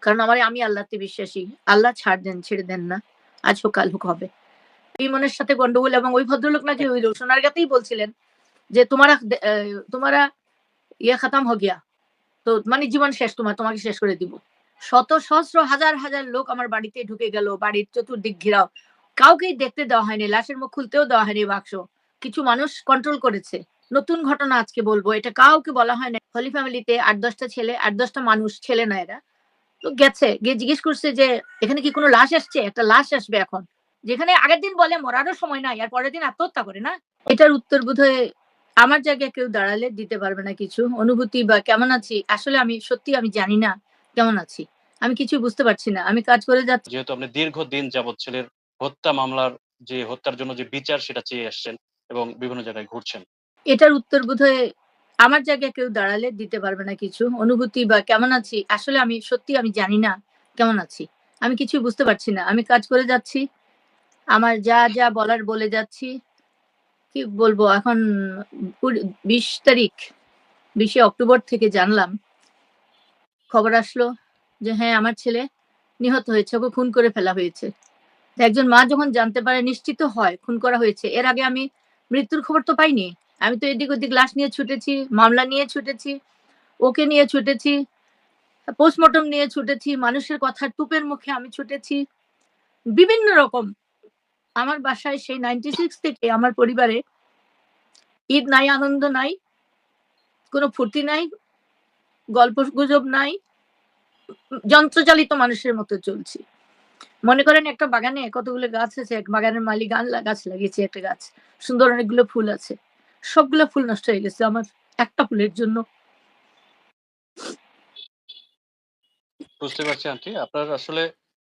কারণ আমি আল্লাহতে বিশ্বাসী। আল্লাহ ছাড় দেন, ছেড়ে দেন না। আজ হোক কাল হোক হবে। ইমনের সাথে গন্ডগোল এবং ওই ভদ্রলোক নাকি ওই সোনারগাঁতেই বলছিলেন যে, "তোমারা ইয়ে খতম হো গিয়া।" তো মানে জীবন শেষ তোমাকে শেষ করে দিব। শত সহস্র হাজার হাজার লোক আমার বাড়িতে ঢুকে গেল। বাড়ির চতুর্দিক ঘেরাও। কাউকেই দেখতে দেওয়া হয়নি। লাশের মুখ খুলতেও দেওয়া হয়নি বাক্স। কিছু মানুষ কন্ট্রোল করেছে। নতুন ঘটনা আজকে বলবো। এটা কাউকে বলা হয় না। হলি ফ্যামিলিতে ৮-১০ টা ছেলে, ৮-১০ টা মানুষ, ছেলে না এরা। তো গেছে। গিয়ে জিজ্ঞেস করছে যে, "এখানে কি কোন লাশ আসছে? একটা লাশ আসবে এখন।" যেখানে আগের দিন বলে মরারও সময় নাই। আর পরের দিন আত্মহত্যা করে না? এটার উত্তর বোধহয় আমার জায়গায় কেউ দাঁড়ালে দিতে পারবে না কিছু। অনুভূতি বা কেমন আছি, আসলে আমি জানি না কেমন আছি। আমি কিছুই বুঝতে পারছি না। আমি কাজ করে যাচ্ছি। যেহেতু আপনি দীর্ঘদিন যাবৎ ছেলের হত্যা মামলার যে হত্যার জন্য যে বিচার সেটা চেয়ে আসছেন এবং বিভিন্ন জায়গায় ঘুরছেন। এটার উত্তর বোধহয় আমার জায়গায় কেউ দাঁড়ালে দিতে পারবে না কিছু। অনুভূতি বা কেমন আছি, আসলে আমি জানি না কেমন আছি। আমি কিছুই বুঝতে পারছি না। আমি কাজ করে যাচ্ছি। আমার যা বলার বলে যাচ্ছি। কি বলবো এখন ২০ তারিখ ২০শে অক্টোবর থেকে জানলাম, খবর আসলো যে হ্যাঁ, আমার ছেলে নিহত হয়েছে। ওকে খুন করে ফেলা হয়েছে। তো একজন মা যখন জানতে পারে নিশ্চিত হয় খুন করা হয়েছে। এর আগে আমি মৃত্যুর খবর তো পাইনি। আমি তো এদিক ওদিক লাশ নিয়ে ছুটেছি, মামলা নিয়ে ছুটেছি, ওকে নিয়ে ছুটেছি, পোস্টমর্টম নিয়ে ছুটেছি, মানুষের কথার টুপের মুখে আমি ছুটেছি। বিভিন্ন রকম আমার বাসায় সেই 96 থেকে আমার পরিবারে ঈদ নাই, আনন্দ নাই, কোন ফুর্তি নাই, গল্পগুজব নাই। যন্ত্রচালিত মানুষের মতো চলছি। মনে করেন একটা বাগানে কতগুলো গাছ আছে, এক বাগানের মালি গাছ লাগিয়েছে একটা গাছ। সুন্দর অনেকগুলো ফুল আছে। সবগুলো ফুল নষ্ট হয়ে গেছে আমার একটা ফুলের জন্য। বুঝতে পারছি আন্টি। আপনার আসলে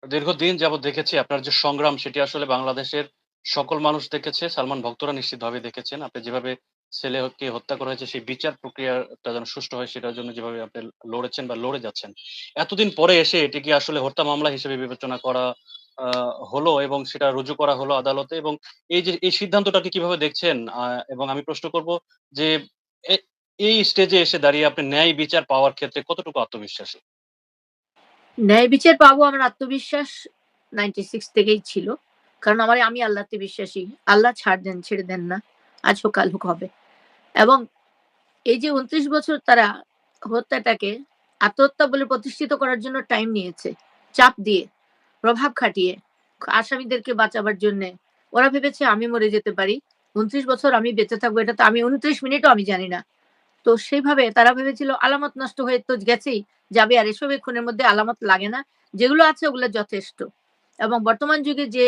দীর্ঘদিন যাবৎ দেখেছি আপনার যে সংগ্রাম সেটি আসলে বাংলাদেশের সকল মানুষ দেখেছে। সালমান ভক্তরা নিশ্চিতভাবে দেখেছেন। আপনি যেভাবে ছেলেকে হত্যা করা হয়েছে সেই বিচার প্রক্রিয়াটা যেন সুষ্ঠু হয় সেটার জন্য যেভাবে আপনি লড়েছেন বা লড়ে যাচ্ছেন। এতদিন পরে এসে এটি কি আসলে হত্যা মামলা হিসেবে বিবেচনা করা আ হলো এবং সেটা রুজু করা হলো আদালতে এবং এই সিদ্ধান্তটাকে কিভাবে দেখছেন? এবং আমি প্রশ্ন করব যে এ এই স্টেজে এসে দাঁড়িয়ে আপনি ন্যায় বিচার পাওয়ার ক্ষেত্রে কতটুকু আত্মবিশ্বাসী? ন্যায় বিচার পাবো আমার আত্মবিশ্বাস 96 থেকেই ছিল। কারণ আমি আল্লাহতে বিশ্বাসী। আল্লাহ ছাড় দেন, ছেড়ে দেন না। আজ হোক কাল হোক হবে। এবং এই যে ২৯ বছর তারা হত্যাটাকে আত্মহত্যা বলে প্রতিষ্ঠিত করার জন্য টাইম নিয়েছে। চাপ দিয়ে, প্রভাব খাটিয়ে, আসামিদেরকে বাঁচাবার জন্যে। ওরা ভেবেছে আমি মরে যেতে পারি। ২৯ বছর আমি বেঁচে থাকবো এটা তো আমি ২৯ মিনিটও আমি জানি না। তো সেইভাবে তারা ভেবেছিল আলামত নষ্ট হয়ে তো গেছেই, যাবে আর এসবের খুনের মধ্যে আলামত লাগে না। যেগুলো আছে ওগুলো যথেষ্ট। এবং বর্তমান যুগে যে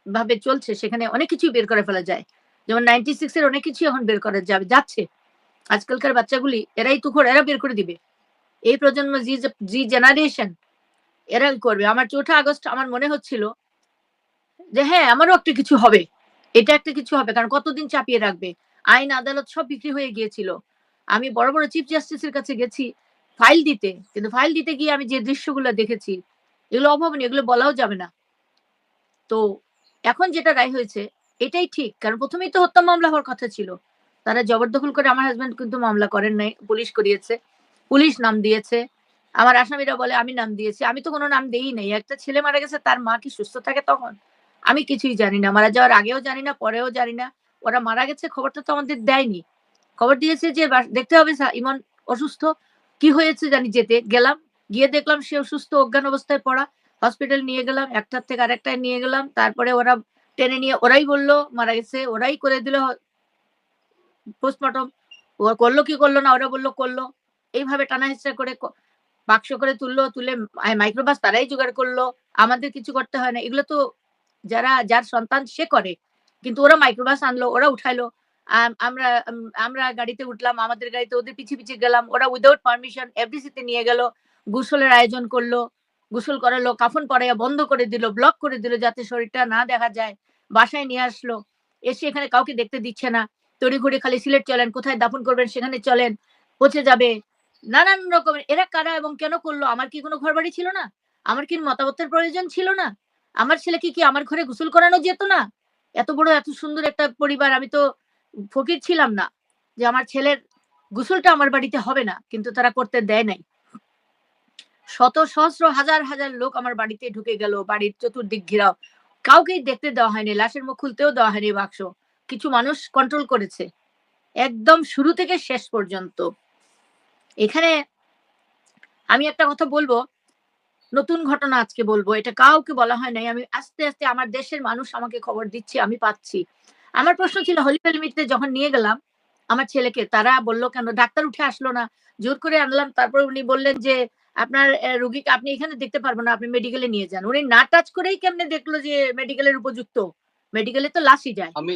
ভাবে চলছে সেখানে অনেক কিছুই বের করে ফেলা যায়। যেমন 96 এর অনেক কিছুই এখন বের করা যাচ্ছে। আজকালকার বাচ্চাগুলি এরাই তুখোড়, এরা বের করে দিবে। এই প্রজন্ম জি জেনারেশন এরা করবে। আমার ৪ঠা আগস্ট আমার মনে হচ্ছিল যে হ্যাঁ, আমারও একটা কিছু হবে। এটা একটা কিছু হবে। কারণ কতদিন চাপিয়ে রাখবে। আইন আদালত সব বিক্রি হয়ে গিয়েছিল। আমি বড় চিফ জাস্টিসের কাছে গেছি ফাইল দিতে। কিন্তু ফাইল দিতে গিয়ে আমি যে দৃশ্যগুলো দেখেছি, এগুলো অভাবনীয়, এগুলো বলাও যাবে না। তো এখন যেটা রায় হয়েছে এটাই ঠিক। কারণ ১ম এই তো হত্যা মামলা হওয়ার কথা ছিল। তারা জবরদখল করে আমার হাসব্যান্ড কিন্তু মামলা করেন নাই। পুলিশ করিয়েছে। পুলিশ নাম দিয়েছে। আমার আসামিরা বলে আমি নাম দিয়েছি। আমি তো কোন নাম দেই নাই। একটা ছেলে মারা গেছে তার মা কি সুস্থ থাকে তখন? আমি কিছুই জানি না। মারা যাওয়ার আগেও জানি না, পরেও জানি না। ওরা মারা গেছে খবরটা তো আমাদের দেয়নি। খবর দিয়েছে যে দেখতে হবে ইমন অসুস্থ। কি হয়েছে জানি যেতে। গেলাম। গিয়ে দেখলাম সে অসুস্থ, অজ্ঞান অবস্থায় পড়া। হসপিটাল নিয়ে গেলাম। একটার থেকে আরেকটায় নিয়ে গেলাম। তারপরে ওরা টেনে নিয়ে ওরাই বলল মারা গেছে। ওরাই করে দিল পোস্টমর্টম। ও করল কি করল না ওরা বলল করল। এইভাবে টানা-হেঁচড়া করে বাক্স করে তুলল। তুলে মাইক্রোবাস তারাই জোগাড় করল। আমাদের কিছু করতে হয় না। এগুলো তো যার সন্তান সে করে। কিন্তু ওরা মাইক্রোবাস আনলো, ওরা উঠাইলো। আমরা গাড়িতে উঠলাম। আমাদের গাড়িতে ওদের পিছে গেলাম। ওরা উইথআউট পারমিশন এফডিসিতে নিয়ে গেল। গোসলের আয়োজন করল। গোসল করালো, কাফন পরাইয়া বন্ধ করে দিল, ব্লক করে দিল যাতে শরীরটা না দেখা যায়। বাসায় নিয়ে আসলো। এসে এখানে কাউকে দেখতে দিচ্ছে না। তড়িঘড়ি খালি সিলেট চলেন, কোথায় দাফন করবেন সেখানে চলেন। পচে যাবে। নানান রকমের এরা কারা এবং কেন করলো? আমার কি কোনো ঘরবাড়ি ছিল না? আমার কি মতামতের প্রয়োজন ছিল না? আমার ছেলেকে কি আমার ঘরে গোসল করানো যেত না? এত বড় এত সুন্দর একটা পরিবার আমি তো ফকির ছিলাম না। যে আমার ছেলের গোসলটা আমার বাড়িতে হবে না। কিন্তু তারা করতে দেয় নাই। শত সহস্র হাজার হাজার লোক আমার বাড়িতে ঢুকে গেল, বাড়ির চতুর্দিক ঘেরাও। কাউকেই দেখতে দেওয়া হয়নি, লাশের মুখ খুলতেও দেওয়া হয়নি বাক্স। কিছু মানুষ কন্ট্রোল করেছে একদম শুরু থেকে শেষ পর্যন্ত। এখানে আমি একটা কথা বলবো, নতুন ঘটনা আজকে বলবো, এটা কাউকে বলা হয় নাই। আমি আস্তে আস্তে আমার দেশের মানুষ আমাকে খবর দিচ্ছে, আমি পাচ্ছি। আমার প্রশ্ন ছিল হোলি ফ্যামিলিতে যখন নিয়ে গেলাম আমার ছেলেকে, তারা বলল কেন ডাক্তার উঠে আসলো না, জোর করে আনলাম। তারপর উনি বললেন যে আপনার রুগীকে আপনি এখানে দেখতে পারবো না, আপনি মেডিকেলে নিয়ে যান। উনি না টাচ করেই কেমনে দেখলো যে মেডিকেলের উপযুক্ত? মেডিকেলে তো লাশই যায়। আমি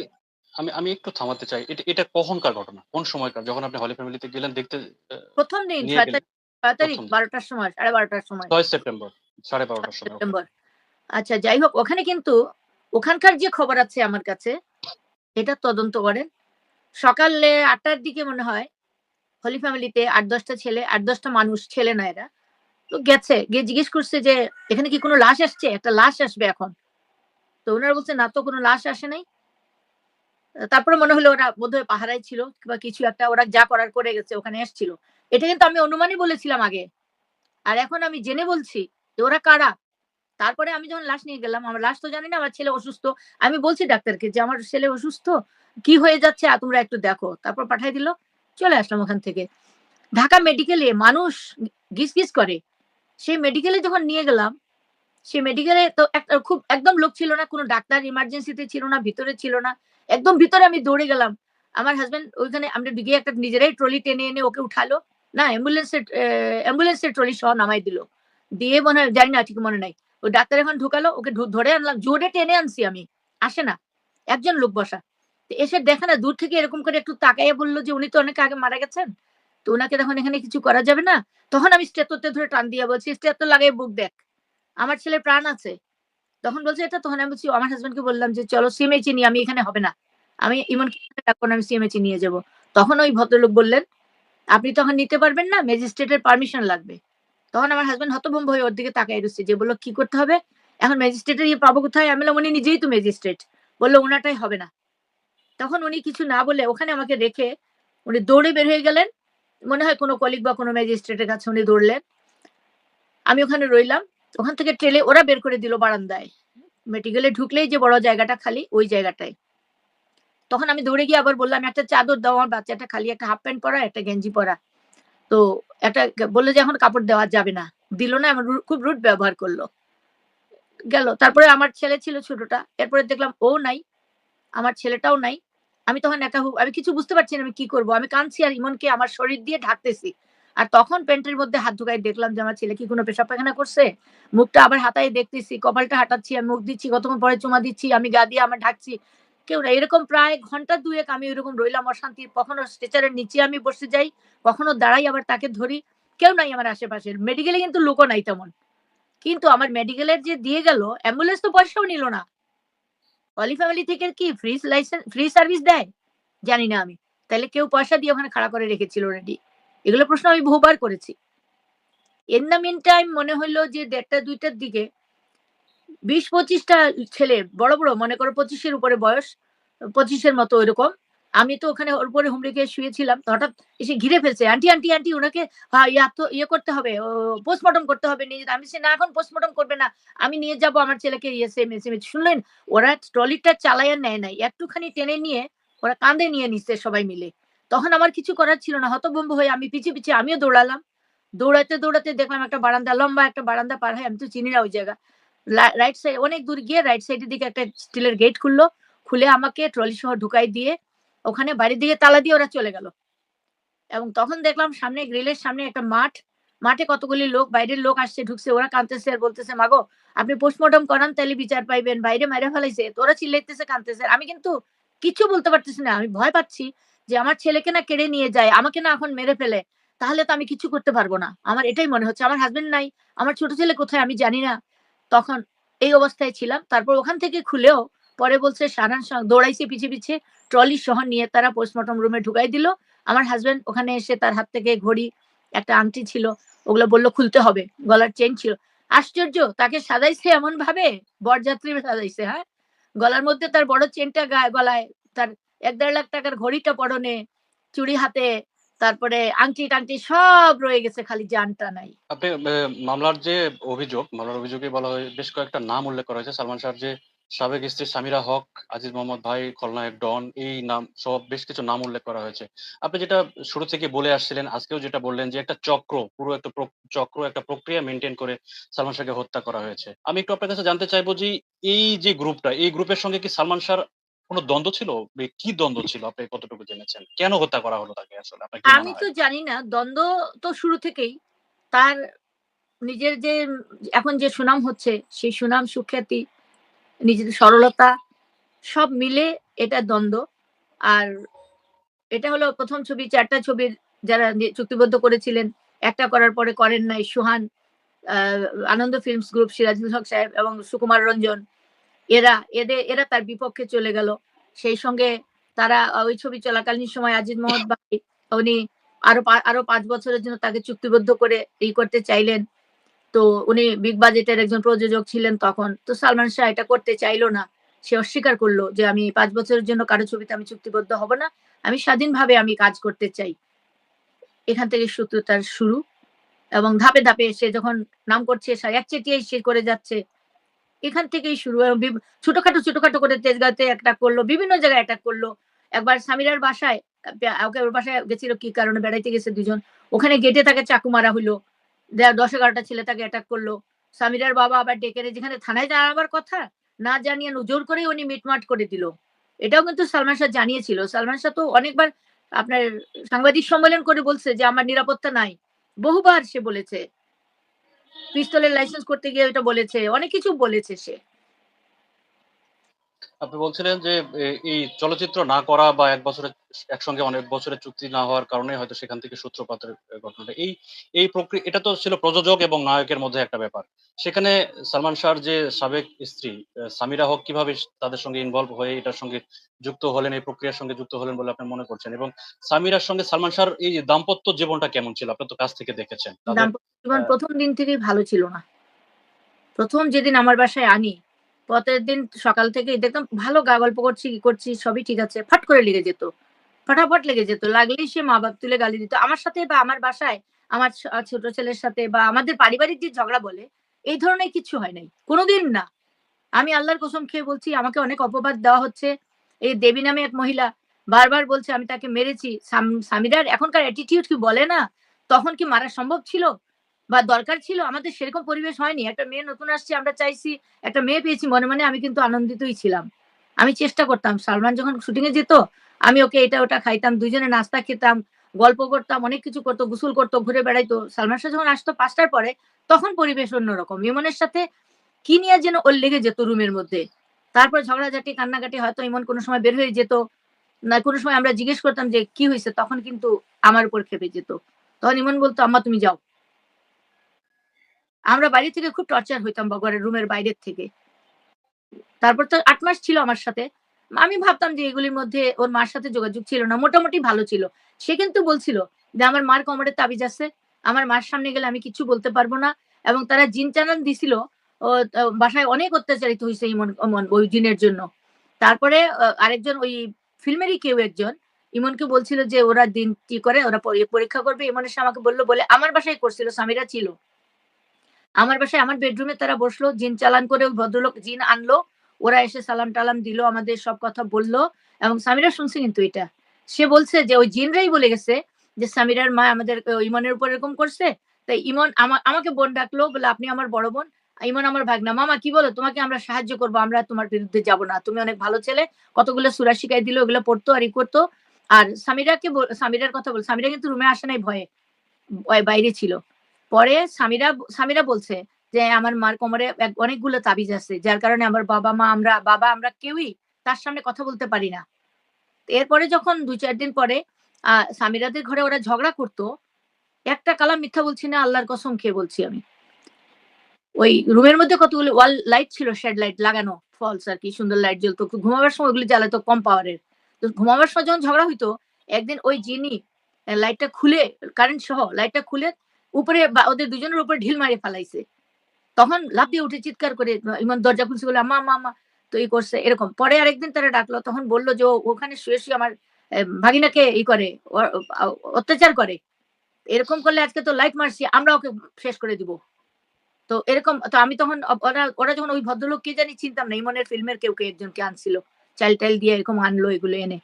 আমি আমি একটু থামাতে চাই। এটা কখনকার ঘটনা? কোন সময়কার? যখন আপনি হলি ফ্যামিলিতে গেলেন দেখতে আ প্রথম দিন নিয়ে ৬ গেলেন তারিখ, ৬ তারিখ ১ম দিন। ১২ টার সময়, ১২:৩০ টার সময়। ৬ সেপ্টেম্বর ১২:৩০ র সময়। ওকে। সেপ্টেম্বর। আচ্ছা যাই হোক, ওখানে কিন্তু ওখানকার যে খবর আছে আমার কাছে, এটা তদন্ত করেন। সকালে ৮ টার দিকে মনে হয় হোলি ফ্যামিলিতে ৮-১০ টা ছেলে, ৮-১০ টা মানুষ, ছেলে না এরা। তো গেছে, গিয়ে জিজ্ঞেস করছে যে, "এখানে কি কোনো লাশ আসছে? একটা লাশ আসবে এখন।" তো উনারা বলছে, "না তো কোনো লাশ আসে নাই।" তারপরে মনে হলো ওরা বোধহয় পাহারায় ছিল বা কিছু একটা, ওরা যা করার করে গেছে, ওখানে এসছিল। এটা কিন্তু আমি অনুমানই বলেছিলাম আগে। আর এখন আমি জেনে বলছি যে ওরা কারা? তারপরে আমি যখন লাশ নিয়ে গেলাম, আমার লাশ তো জানি না, আমার ছেলে অসুস্থ। আমি বলছি ডাক্তারকে যে, "আমার ছেলে অসুস্থ। কি হয়ে যাচ্ছে তোমরা একটু দেখো।" তারপর পাঠায় দিল। চলে আসলাম ওখান থেকে। ঢাকা মেডিকেলে মানুষ গিজগিজ করে। সেই মেডিকেলে যখন নিয়ে গেলাম, সেই মেডিকেলে তো একটা খুব একদম লোক ছিল না। কোন ডাক্তার এমার্জেন্সিতে ছিল না, ভিতরে ছিল না। একদম ভিতরে আমি দৌড়ে গেলাম। আমার হাসব্যান্ড ওইখানে আমরা গিয়ে একটা নিজেরাই ট্রলি টেনে এনে ওকে উঠালো। না অ্যাম্বুলেন্সের ট্রলি সহ নামায় দিল। দিয়ে মনে হয় জানি না ঠিক মনে নাই। ওই ডাক্তার এখন ঢুকালো, ওকে ধরে আনলাম। জোরে টেনে আনছি আমি। আসে না। একজন লোক বসা। তো এসে দেখে না দূর থেকে এরকম করে একটু তাকাইয়া বলল যে, "উনি তো অনেক আগে মারা গেছেন। তো উনাকে তখন এখানে কিছু করা যাবে না।" তখন আমি স্টেথোতে ধরে টান দিয়ে বলছি, "স্টেথো লাগাই বুক দেখ। আমার ছেলের প্রাণ আছে।" তখন বলছে এটা, তখন আমি বলছি আমার হাসব্যান্ডকে বললাম যে, "চলো সিএমএইচে নিই, আমি এখানে হবে না। আমি ইমনকে এখানে রাখবো না, আমি সিএমএইচে নিয়ে যাবো।" তখন ওই ভদ্রলোক বললেন, "আপনি তখন নিতে পারবেন না, ম্যাজিস্ট্রেটের পারমিশন লাগবে।" তখন আমার হাসব্যান্ড হতভম্ব হয়ে ওর দিকে তাকায় রইছে, যে বলল, "কি করতে হবে? এখন ম্যাজিস্ট্রেটের ইয়ে পাবো কোথায়?" আমি বললাম, "উনি নিজেই তো ম্যাজিস্ট্রেট।" বলল, "উনারটাই হবে না।" তখন উনি কিছু না বলে ওখানে আমাকে রেখে উনি দৌড়ে বের হয়ে গেলেন। মনে হয় কোনো কলিগ বা কোনো ম্যাজিস্ট্রেটের কাছে উনি দৌড়লেন। আমি ওখানে রইলাম। ওখান থেকে ঠেলে ওরা বের করে দিল বারান্দায়। মেডিকেলে ঢুকলেই যে বড় জায়গাটা খালি, ওই জায়গাটায়। তখন আমি দৌড়ে গিয়ে আবার বললাম, "একটা চাদর দাও, আমার বাচ্চাটা খালি একটা হাফ প্যান্ট পরা, একটা গেঞ্জি পরা।" তো একটা বলল যে, "এখন কাপড় দেওয়া যাবে না।" দিল না, এমন খুব রুড ব্যবহার করল। গেল। তারপরে আমার ছেলে ছিল ছোটটা। এরপরে দেখলাম ও নাই, আমার ছেলেটাও নাই। আমি তখন একা আমি কিছু বুঝতে পারছি না আমি কি করব। আমি কাঁদছি আর ইমনকে আমার শরীর দিয়ে ঢাকতেছি। আর তখন প্যান্টের মধ্যে হাত ঢুকাই দেখলাম যে আমার ছেলে কি কোনো পেশাব পায়খানা করছে। মুখটা আবার হাতায় দেখতেছি, কপালটা হাঁটাচ্ছি, আমি মুখ দিচ্ছি, কতক্ষণ পরে চুমা দিচ্ছি, আমি গা দিয়ে আমার ঢাকছি। কেউ নাই। এরকম প্রায় ঘন্টা ২ এক আমি ওইরকম রইলাম অশান্তি। কখনো স্ট্রেচারের নিচে আমি বসে যাই, কখনো দাঁড়াই আবার তাকে ধরি। কেউ নাই আমার আশেপাশে। মেডিকেলে কিন্তু লোকও নাই তেমন। কিন্তু আমার মেডিকেলের যে দিয়ে গেল, অ্যাম্বুলেন্স তো পয়সাও নিল না। পলি ফ্যামিলি থেকে কি ফ্রি সার্ভিস দেয়? জানি না আমি। তাইলে কেউ পয়সা দিয়ে ওখানে খাড়া করে রেখেছিল অলরেডি। এগুলো প্রশ্ন আমি বহুবার করেছি। ইন দ্যা মিন টাইম মনে হইল যে ১:৩০ টার দিকে ২০-২৫ টা ছেলে বড়, বড় মনে করো ২৫ এর উপরে বয়স, ২৫ এর মতো ঐরকম। আমি তো ওখানে ওর উপরে হুমড়ি খেয়ে শুয়েছিলাম। তো হঠাৎ এসে ঘিরে ফেলছে। "আন্টি, আন্টি, আন্টি উনাকে ইয়ে করতে হবে, পোস্টমর্টম করতে হবে নিয়ে যেতে।" আমি বলছি, "না এখন পোস্টমর্টম করবে না। আমি নিয়ে যাবো আমার ছেলেকে সিএমএইচ।" শুনলেন? ওরা ট্রলিটা চালাইয়া নেয় নাই। একটুখানি টেনে নিয়ে ওরা কাঁধে নিয়ে নিচ্ছে সবাই মিলে। তখন আমার কিছু করার ছিল না। হতভম্ব হয়ে আমি পিছে, পিছে আমিও দৌড়ালাম। দৌড়াতে, দৌড়াতে দেখলাম একটা বারান্দা, লম্বা একটা বারান্দা পার হয়ে, আমি তো চিনি না ওই জায়গা। রাইট সাইড অনেক দূর গিয়ে রাইট সাইডের দিকে একটা স্টিলের গেট খুললো। খুলে আমাকে ট্রলি সহ ঢুকাই দিয়ে ওখানে বাড়ির দিকে তালা দিয়ে ওরা চলে গেল। এবং তখন দেখলাম সামনে গ্রিলের সামনে একটা মাঠ। মাঠে কতগুলি লোক, বাইরের লোক আসছে ঢুকছে। ওরা কাঁদতেছে আর বলতেছে, "মাগো আপনি পোস্টমর্টম করান তাইলে বিচার পাইবেন। বাইরে মাইরা ফেলাইছে।" তো ওরা চিল্লাইতেছে, কাঁদতেছে। আমি কিন্তু কিচ্ছু বলতে পারতেছি না। আমি ভয় পাচ্ছি যে আমার ছেলেকে না কেড়ে নিয়ে যায়, আমাকে না এখন মেরে ফেলে। তাহলে তো আমি কিছু করতে পারব না। আমার এটাই মনে হচ্ছে। আমার হাসব্যান্ড নাই। আমার ছোট ছেলে কোথায় আমি জানি না। তখন এই অবস্থায় ছিলাম। তারপর ওখান থেকে খুলেও পরে বলছে সারান দৌড়াইছে পিছে, পিছে ট্রলি সহ নিয়ে তারা পোস্টমর্টম রুমে ঢুকাই দিল। আমার হাসব্যান্ড ওখানে এসে তার হাত থেকে ঘড়ি, একটা আংটি ছিল, ওগুলো বলল খুলতে হবে। গলার চেইন ছিল। আশ্চর্য! তাকে সাজাইছে এমনভাবে, বরযাত্রী সাজাইছে, হ্যাঁ? গলার মধ্যে তার বড় চেইনটা গলায়, তার ১-১.৫ লাখ টাকার ঘড়িটা পরনে, চুড়ি হাতে, তারপরে আংটি-টাংটি সব রয়ে গেছে, খালি জানটা নাই। আপনি মামলার যে মামলার অভিযোগে বলা হয় বেশ কয়েকটা নাম উল্লেখ করা হয়েছে। সালমান শাহর যে সাবেক স্ত্রী সামিরা হক, আজিজ মোহাম্মদ ভাই, খলনায়ক ডন এই নাম সহ বেশ কিছু নাম উল্লেখ করা হয়েছে। আপনি যেটা শুরু থেকে বলে আসছিলেন, আজকেও যেটা বললেন যে একটা চক্র, পুরো একটা চক্র, একটা প্রক্রিয়া মেইনটেইন করে সালমান শাহকে হত্যা করা হয়েছে। আমি একটু আপনার কাছে জানতে চাইবো যে এই যে গ্রুপটা, এই গ্রুপের সঙ্গে কি সালমান শাহর কোন দ্বন্দ্ব ছিল? কি দ্বন্দ্ব ছিল? আপনি কতটুকু জেনেছেন? কেন হত্যা করা হলো তাকে আসলে? আপনার কি আমি মনে তো হয়? জানি না, দ্বন্দ্ব তো শুরু থেকেই। তার নিজের যে এখন যে সুনাম হচ্ছে, সেই সুনাম সুখ্যাতি, নিজের সরলতা সব মিলে এটা দ্বন্দ্ব। আর এটা হলো ১ম ছবি, ৪ টা ছবির যারা চুক্তিবদ্ধ করেছিলেন, একটা করার পরে করেন নাই। সোহান, আ আনন্দ ফিল্মস গ্রুপ, সিরাজুল হক সাহেব এবং সুকুমার রঞ্জন, এরা তার বিপক্ষে চলে গেল। সেই সঙ্গে তারা ওই ছবি চলাকালীন সময় আজিজ মোহাম্মদ ভাই উনি আরো ৫ বছরের জন্য তাকে চুক্তিবদ্ধ করে করতে চাইলেন। তো উনি বিগ বাজেটের একজন প্রযোজক ছিলেন তখন। তো সালমান শাহ এটা করতে চাইল না। সে অস্বীকার করল যে, "আমি ৫ বছরের জন্য কারো ছবিতে আমি চুক্তিবদ্ধ হব না। আমি স্বাধীনভাবে আমি কাজ করতে চাই।" এখান থেকে শত্রুতার শুরু এবং ধাপে, ধাপে সে যখন নাম করছে একচেটিয়াই সে করে যাচ্ছে। এখান থেকেই শুরু এবং ছোটখাটো, ছোটখাটো করে তেজগাঁওতে অ্যাটাক করল। বিভিন্ন জায়গায় অ্যাটাক করল। একবার সামিরার বাসায় ওকে ওর বাসায় গেছিল কি কারণে বেড়াইতে গেছে ২ জন। ওখানে গেটে তাকে চাকু মারা হইলো। ১০-১১ টা ছেলে তাকে অ্যাটাক করল। সামিরার বাবা আবার ডেকে এনে যেখানে থানায় জানাবার কথা, না জানিয়ে জোর করেই উনি মিটমাট করে দিল। এটাও কিন্তু সালমান শাহ জানিয়েছিল। সালমান শাহ তো অনেকবার আপনার সাংবাদিক সম্মেলন করে বলছে যে, "আমার নিরাপত্তা নাই।" বহুবার সে বলেছে। পিস্তলের লাইসেন্স করতে গিয়ে এটা বলেছে। অনেক কিছু বলেছে সে। আপনি বলছিলেন যে এই চলচ্চিত্র না করা বা একসঙ্গে অনেক বছরের চুক্তি না হওয়ার কারণে হয়তো সেখান থেকে সূত্রপাতের ঘটনাটা। এটা তো ছিল প্রযোজক এবং নায়কের মধ্যে একটা ব্যাপার। সেখানে সালমান শাহর যে সাবেক স্ত্রী সামিরা হক কিভাবে তাদের সঙ্গে ইনভলভ হয়ে এটার সঙ্গে যুক্ত হলেন, এই প্রক্রিয়ার সঙ্গে যুক্ত হলেন বলে আপনি মনে করছেন? এবং সামিরার সঙ্গে সালমান শাহর এই যে দাম্পত্য জীবনটা কেমন ছিল? আপনি তো কাছ থেকে দেখেছেন। তাদের দাম্পত্য আ জীবন ১ম দিন থেকেই ভালো ছিল না। ১ম যেদিন আমার বাসায় আনি, পরের দিন সকাল থেকেই দেখতাম ভালো গল্প করছি, ই করছি সবই ঠিক আছে। ফাট করে লেগে যেত। ফটাফট লেগে যেত। লাগলেই সে মা-বাপ তুলে গালি দিত। আমার সাথে বা আমার বাসায় আমার ছোট ছেলের সাথে বা আমাদের পারিবারিক যে ঝগড়া বলে, এই ধরনের কিচ্ছু হয় নাই। কোনদিন না। আমি আল্লাহর কসম খেয়ে বলছি আমাকে অনেক অপবাদ দেওয়া হচ্ছে। এই দেবী নামে এক মহিলা বারবার বলছে আমি তাকে মেরেছি। সামিরার এখনকার attitude কি বলে না? তখন কি মারা সম্ভব ছিল? বা দরকার ছিল? আমাদের সেরকম পরিবেশ হয়নি। একটা মেয়ে নতুন আসছে আমরা চাইছি, একটা মেয়ে পেয়েছি মনে, মনে আমি কিন্তু আনন্দিতই ছিলাম। আমি চেষ্টা করতাম সালমান যখন শুটিং এ যেত, আমি ওকে এটা ওটা খাইতাম। ২ জনে নাস্তা খেতাম, গল্প করতাম, অনেক কিছু করত, গোসল করত, ঘুরে বেড়াইতো। সালমান শাহ যখন আসতো ৫ টার পরে তখন পরিবেশ অন্যরকম। ইমনের সাথে কি নিয়ে যেন ওর লেগে যেত রুমের মধ্যে। তারপর ঝগড়াঝাটি, কান্নাকাটি হয়তো ইমন কোন সময় বের হয়ে যেত। না কোন সময় আমরা জিজ্ঞেস করতাম যে, "কি হইছে?" তখন কিন্তু আমার উপর ক্ষেপে যেত। তখন ইমন বলত, "আম্মা তুমি যাও।" আমরা বাইরে থেকে খুব টর্চার হইতাম ঘরের রুমের বাইরের থেকে। তারপর তো ৮ মাস ছিল আমার সাথে। আমি ভাবতাম যে এগুলির মধ্যে ওর মার সাথে যোগাযোগ ছিল না। মোটামুটি ভালো ছিল। সে কিন্তু বলছিল যে, "আমার মার কোমরে তাবিজ আছে। আমার মার সামনে গেলে আমি কিচ্ছু বলতে পারব না।" এবং তারা জিন চালান দিছিল। ও বাসায় অনেক অত্যাচারিত হইছে ইমন অমন ওই জিনের জন্য। তারপরে আরেকজন ওই ফিল্মেরই কেউ একজন ইমনকে বলছিল যে, "ওরা দিন কি করে ওরা পরীক্ষা করবে।" ইমন এসে আমাকে বলল বলে আমার বাসায় করছিল, সামিরা ছিল। আমার বাসায় আমার বেডরুমে তারা বসলো, জিন চালান করে ওই ভদ্রলোক জিন আনলো। ওরা এসে সালাম-টালাম দিল, আমাদের সব কথা বলল এবং সামিরা শুনছে কিন্তু এটা। সে বলছে যে ওই জিনরাই বলে গেছে যে, "সামিরার মা আমাদের ইমনের উপর এরকম করছে।" তাই ইমন আমাকে বোন ডাকলো বলে, "আপনি আমার বড় বোন, ইমন আমার ভাগনা। মামা কি বলো? তোমাকে আমরা সাহায্য করব। আমরা তোমার বিরুদ্ধে যাব না। তুমি অনেক ভালো ছেলে।" কতগুলো সূরা শিখাই দিল, ওগুলো পড়তো আর করত। আর সামিরার কথা সামিরা কিন্তু রুমে আসে নাই ভয়ে। বাইরে ছিল। পরে সামিরা বলছে যে, "আমার মার কোমরে অনেকগুলো তাবিজ আছে। যার কারণে আমার বাবা আমরা কেউই তার সামনে কথা বলতে পারি না।" এরপরে যখন ২-৪ দিন পরে সামিরাদের ঘরে ওরা ঝগড়া করত, একটা কালাম মিথ্যা বলছি না, আল্লাহর কসম খেয়ে বলছি আমি। ওই রুমের মধ্যে কতগুলো ওয়াল লাইট ছিল, শেড লাইট লাগানো, ফলস আরকি সুন্দর লাইট জ্বলতো। ঘুমাবার সময় ওগুলো জ্বালাতো কম পাওয়ারের। তো ঘুমাবার সময় যখন ঝগড়া হইতো, একদিন ওই জিনি লাইটটা খুলে কারেন্ট সহ লাইটটা খুলে উপরে ওদের দুজনের উপরে ঢিল মারে ফালাইছে। তখন লাফ দিয়ে উঠে চিৎকার করে ইমন দরজা খুলছে বলে, "আম্মা, আম্মা, আম্মা।" তো করছে এরকম। পরে আরেকদিন তারা ডাকলো। তখন বলল যে, "ও ওখানে শুয়ে, শুয়ে আমার ভাগিনাকে করে অত্যাচার করে, এরকম করলে আজকে তো লাইট মারছি, আমরা ওকে শেষ করে দিব। তো এরকম তো আমি তখন ওরা ওরা যখন ওই ভদ্রলোক কে জানি চিনতাম না। ইমনের ফিল্মের কেউ একজনকে আনছিল। চাল-টাল দিয়ে এরকম আনলো এগুলো এনে।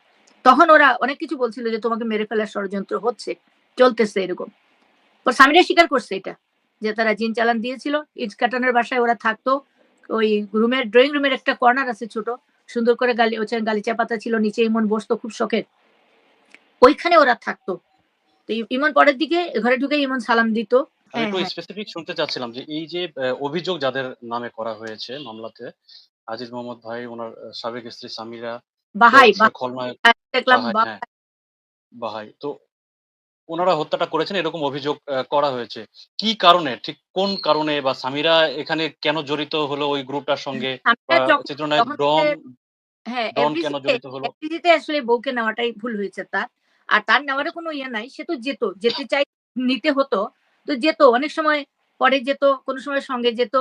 তখন ওরা অনেক কিছু বলছিল যে তোমাকে মেরে ফেলার ষড়যন্ত্র হচ্ছে, চলতেছে এরকম। ওর স্বামীরা স্বীকার করছে এটা। যে তারা জিন চালান দিয়েছিল। ইট কাটানের বাসায় ওরা থাকতো। ওই ড্রয়িং রুমের একটা কর্নার আছে ছোট। সুন্দর করে গালিচা পাতা ছিল। নিচে ইমন বসতো খুব শখের। ওইখানে ওরা থাকতো। তো ইমন পরের দিকে ঘরে ঢুকে ইমন সালাম দিত। আমি হ্যাঁ, একটু হ্যাঁ। স্পেসিফিক শুনতে চাচ্ছিলাম যে এই যে অভিযোগ যাদের নামে করা হয়েছে মামলাতে, আজিজ মোহাম্মদ ভাই, উনার সাবেক স্ত্রী সামিরা, প্লাস বাহাই খলনায়ক দেখলাম বাহাই, হ্যাঁ, বাহাই। তো উনারা হত্যাটা করেছেন এরকম অভিযোগ করা হয়েছে। কি কারণে, ঠিক কোন কারণে, বা সামিরা এখানে কেন জড়িত হলো ওই গ্রুপটার সঙ্গে, সামিরা বা যখন চিত্রনায়ক যখন থেকে ডন হ্যাঁ, ডন কেন জড়িত হলো? এফডিসিতে আসলে বউকে নেওয়াটাই ভুল হয়েছে তার। আর তার নেওয়ারও আচ্ছা। কোনো ইয়ে নাই। সে তো যেত। যেতে চাই নিতে হতো। তো যেত। অনেক সময় পরে যেত, কোন সময় সঙ্গে যেত।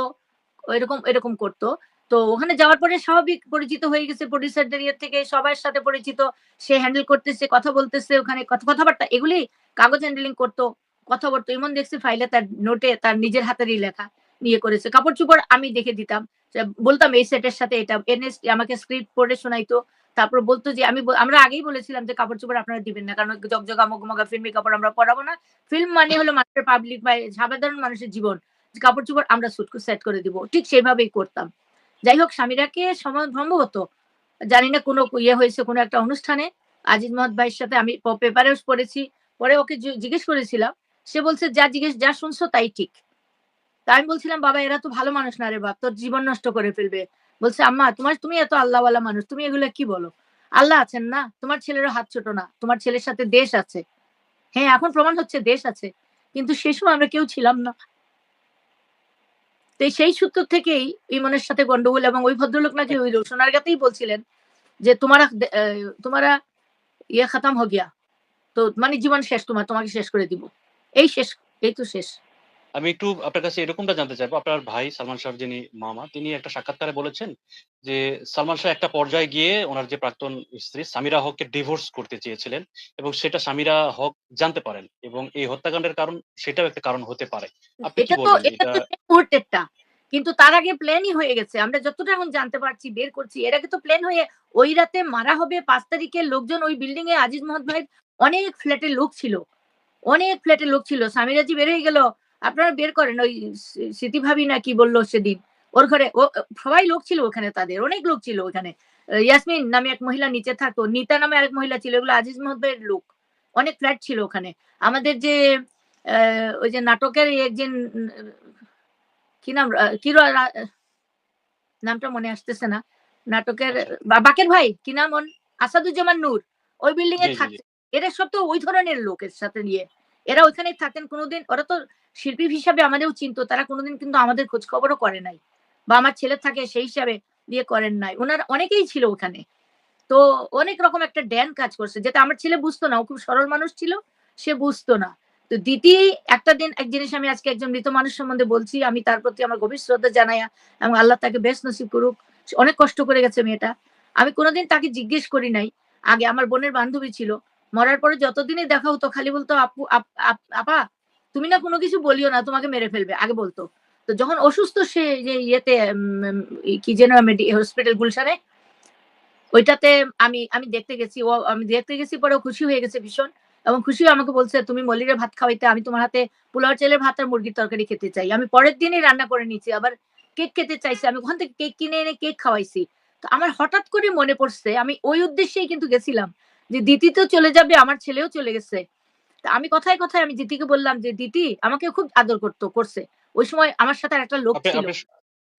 এরকম করত। তো ওখানে যাওয়ার পরে স্বাভাবিক পরিচিত হয়ে গেছে প্রোডিউসারদের ইয়ে থেকে সবার সাথে পরিচিত। সে হ্যান্ডেল করতেছে, কথা বলতেছে ওখানে কথাবার্তা এগুলি কাগজ হ্যান্ডলিং করত। কথা বলত। এমন দেখছি ফাইলে তার নোটে তার নিজের হাতেরই লেখা নিয়ে করেছে। কাপড়-চোপড় আমি দেখে দিতাম। বলতাম এই সেটের সাথে এটা এনে আমাকে স্ক্রিপ্ট পড়ে শোনাইতো। তারপর বলতো যে আমরা আগেই বলেছিলাম যে কাপড়-চোপড় আপনারা দিবেন না। কারণ জকজকা মগমগা ফিল্মি কাপড় আমরা পরাবো না। ফিল্ম মানে হলো মানুষের পাবলিক বা সাধারণ মানুষের জীবন। কাপড়-চোপড় আমরা সেট করে দিব। ঠিক সেভাবেই করতাম। যাই হোক স্বামীরাকে সম্ভবত জানি না কোনো ইয়ে হয়েছে কোনো একটা অনুষ্ঠানে আজিজ মহম্মদ ভাইয়ের সাথে আমি পেপারেও পড়েছি। পরে ওকে জিজ্ঞেস করেছিলাম। সে বলছে যা শুনছো তাই ঠিক। তা আমি বলছিলাম, "বাবা এরা তো ভালো মানুষ না রে বাপ। তোর জীবন নষ্ট করে ফেলবে।" বলছে, "আম্মা তুমি এত আল্লাহওয়ালা মানুষ। তুমি এগুলা কি বলো? আল্লাহ আছেন না? তোমার ছেলেরও হাত ছোট না। তোমার ছেলের সাথে দেশ আছে।" হ্যাঁ, এখন প্রমাণ হচ্ছে দেশ আছে। কিন্তু সে সময় আমরা কেউ ছিলাম না। তো সেই সূত্র থেকেই ইমনের সাথে গন্ডগোল এবং ওই ভদ্রলোক নাকি ওই সোনারগাঁতেই বলছিলেন যে, "তোমারা ইয়ে খতম হো গিয়া।" তো মানে জীবন শেষ তোমাকে শেষ করে দিব। এই শেষ, এই তো শেষ। আমি একটু আপনার কাছে এরকমটা জানতে চাইবো। আপনার ভাই সালমান শাহর যিনি মামা, তিনি একটা সাক্ষাৎকারে বলেছেন যে, সালমান শাহ একটা পর্যায়ে গিয়ে উনার যে প্রাক্তন স্ত্রী সামিরা হককে ডিভোর্স করতে চেয়েছিলেন এবং সেটা সামিরা হক জানতে পারেন এবং এই হত্যাকাণ্ডের কারণ সেটাও একটা কারণ হতে পারে। আপনি কি বলবেন এটা এটা? তো সেই মুহূর্তেরটা। কিন্তু তার আগে প্ল্যানই হয়ে গেছে। আমরা যতটা এখন জানতে পারছি, বের করছি। এর আগে তো প্ল্যান হয়ে ওই রাতে মারা হবে ৫ তারিখে লোকজন ওই বিল্ডিং এ আজিজ মোহাম্মদ ভাইয়ের অনেক ফ্ল্যাটের লোক ছিল। অনেক ফ্ল্যাটের লোক ছিল। সামিরাজি বের হয়ে গেল। আপনারা বের করেন ওই স্মৃতি ভাবি না কি বলল সেদিন। ওর ঘরে সবাই লোক ছিল ওখানে তাদের। অনেক লোক ছিল ওখানে। ইয়াসমিন নামে এক মহিলা নিচে থাকতো। নিতা নামে আরেক মহিলা ছিল। এগুলো আজিজ মোহাম্মদ ভাইয়ের লোক। অনেক ফ্ল্যাট ছিল ওখানে। আমাদের যে ওই যে নাটকের একজন কি নাম কি নামটা মনে আসতেছে না। নাটকের আচ্ছা। বাকের ভাই কি নাম আসাদুজ্জামান নূর। ওই বিল্ডিং এ জি, জি, জি। থাকছে। এরা সব তো ওই ধরনের লোকের সাথে নিয়ে। এরা ওইখানেই থাকতেন কোনদিন ওরা তো শিল্পী হিসাবে আমাদেরও চিনতো। তারা কোনদিন কিন্তু আমাদের খোঁজ খবরও করে নাই। বা আমার ছেলে থাকে সেই হিসাবে বিয়ে করেন নাই। উনারা অনেকেই ছিল ওখানে। তো অনেক রকম একটা ড্যান কাজ করছে। যেটা আমার ছেলে বুঝতো না। ও খুব সরল মানুষ ছিল। সে বুঝতো না। তো দিতি একটা দিন এক জিনিস আমি আজকে একজন মৃত মানুষ সম্বন্ধে বলছি। আমি তার প্রতি আমার গভীর শ্রদ্ধা জানাইয়া এবং আল্লাহ তাকে বেস্ট নসিব করুক। সে অনেক কষ্ট করে গেছে মেয়েটা। আমি কোনদিন তাকে জিজ্ঞেস করি নাই। আগে আমার বোনের বান্ধবী ছিল। মরার পরে যতদিনই দেখা হতো খালি বলতো, "আপু আপা তুমি না কোন কিছু বলিও না। তোমাকে মেরে ফেলবে।" আগে বলতো। তো যখন অসুস্থ সে যে ইয়েতে কি যেন হসপিটাল গুলশানে ওইটাতে আমি দেখতে গেছি। আমি দেখতে গেছি পরে ও খুশি হয়ে গেছে ভীষণ। এবং খুশি হয়ে আমাকে বলছে, "তুমি মল্লিরে ভাত খাওয়াইতে আমি তোমার হাতে পোলাও চালের ভাত আর মুরগির তরকারি খেতে চাই।" আমি পরের দিনই রান্না করে নিয়েছি। আবার কেক খেতে চাইছে। আমি ওখান থেকে কেক কিনে এনে কেক খাওয়াইছি। তো আমার হঠাৎ করে মনে পড়ছে আমি ওই উদ্দেশ্যেই কিন্তু গেছিলাম। যে দিতি তো চলে যাবে, আমার ছেলেও চলে গেছে। তো আমি কথায় আমি দিতিকে বললাম যে, "দিতি" আমাকে খুব আদর করছে। ওই সময় আমার সাথে আরেকটা লোক আপনি ছিল। আপনি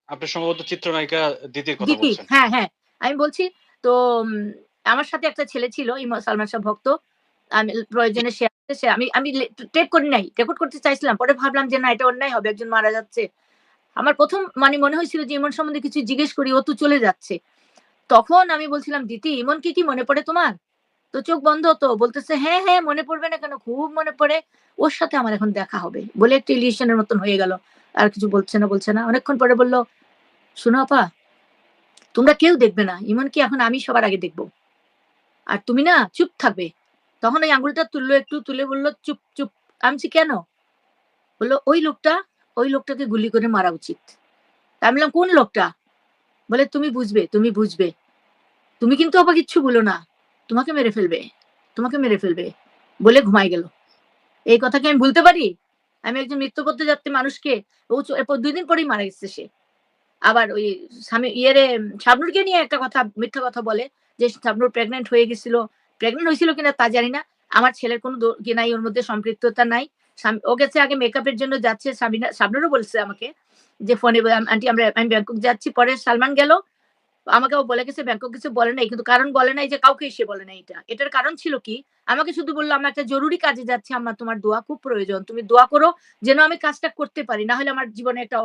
আপনি সম্ভবত চিত্রনায়িকা দিতির কথা দিদি, বলছেন। হ্যাঁ, হ্যাঁ। আমি বলছি তো উম আমার সাথে একটা ছেলে ছিল সালমান শাহ ভক্ত। আমি প্রয়োজনে সে আসছে, সে আমি আমি টেপ করি নাই। রেকর্ড করতে চাইছিলাম। পরে ভাবলাম যে না এটা অন্যায় হবে। একজন মারা যাচ্ছে। আমার ১ম মানে মনে হয়েছিল যে ইমন সম্বন্ধে কিছু জিজ্ঞেস করি, ও তো চলে যাচ্ছে। তখন আমি বলছিলাম, "দিতি ইমনকে কি মনে পড়ে তোমার?" তো চোখ বন্ধ তো। বলতেছে, "হ্যাঁ, হ্যাঁ মনে পড়বে না কেন? খুব মনে পড়ে। ওর সাথে আমার এখন দেখা হবে।" বলে একটা ইলিউশন এর মতন হয়ে গেল। আর কিছু বলছে না। অনেকক্ষণ পরে বলল, "শোনো আপা তোমরা কেউ দেখবে না। ইমনকে এখন আমি সবার আগে দেখব। আর তুমি না চুপ থাকবে। তখন ওই আঙুলটা তুললো, একটু তুলে বলল, "চুপ, চুপ।" আমি বলছি, "কেন?" বলল, ওই লোকটাকে গুলি করে মারা উচিত।" তা আমি বললাম, "কোন লোকটা?" বলে, "তুমি বুঝবে, তুমি বুঝবে। তুমি কিন্তু আবার কিচ্ছু বলো না। তোমাকে মেরে ফেলবে, তোমাকে মেরে ফেলবে।" বলে ঘুমায় গেল। এই কথা কি আমি ভুলতে পারি? আমি একজন মৃত্যুপথযাত্রী মানুষকে এরপর ২ দিন পরেই মারা গেছে সে। আবার ওই শাবনূরকে নিয়ে একটা কথা, মিথ্যা কথা বলে যে শাবনূর প্রেগন্যান্ট হয়ে গেছিল। প্রেগন্যান্ট হয়েছিল কিনা তা জানি না। আমার ছেলের কোনো নাই, ওর মধ্যে সম্পৃক্ততা নাই। ও গেছে আগে মেকআপের জন্য যাচ্ছে। শাবনূরও বলছে আমাকে যে ফোনে, "আন্টি আমি ব্যাংকক যাচ্ছি।" পরে সালমান গেল। আমাকেও বলে গেছে ব্যাংকক কিছু বলে নাই। কিন্তু কারণ বলে নাই যে কাউকেই সে বলে নাই এটা। এটার কারণ ছিল কি? আমাকে শুধু বলল, "আমরা একটা জরুরি কাজে যাচ্ছি আম্মা, তোমার দোয়া খুব প্রয়োজন। তুমি দোয়া করো যেন আমি কাজটা করতে পারি। না হলে আমার জীবনে একটা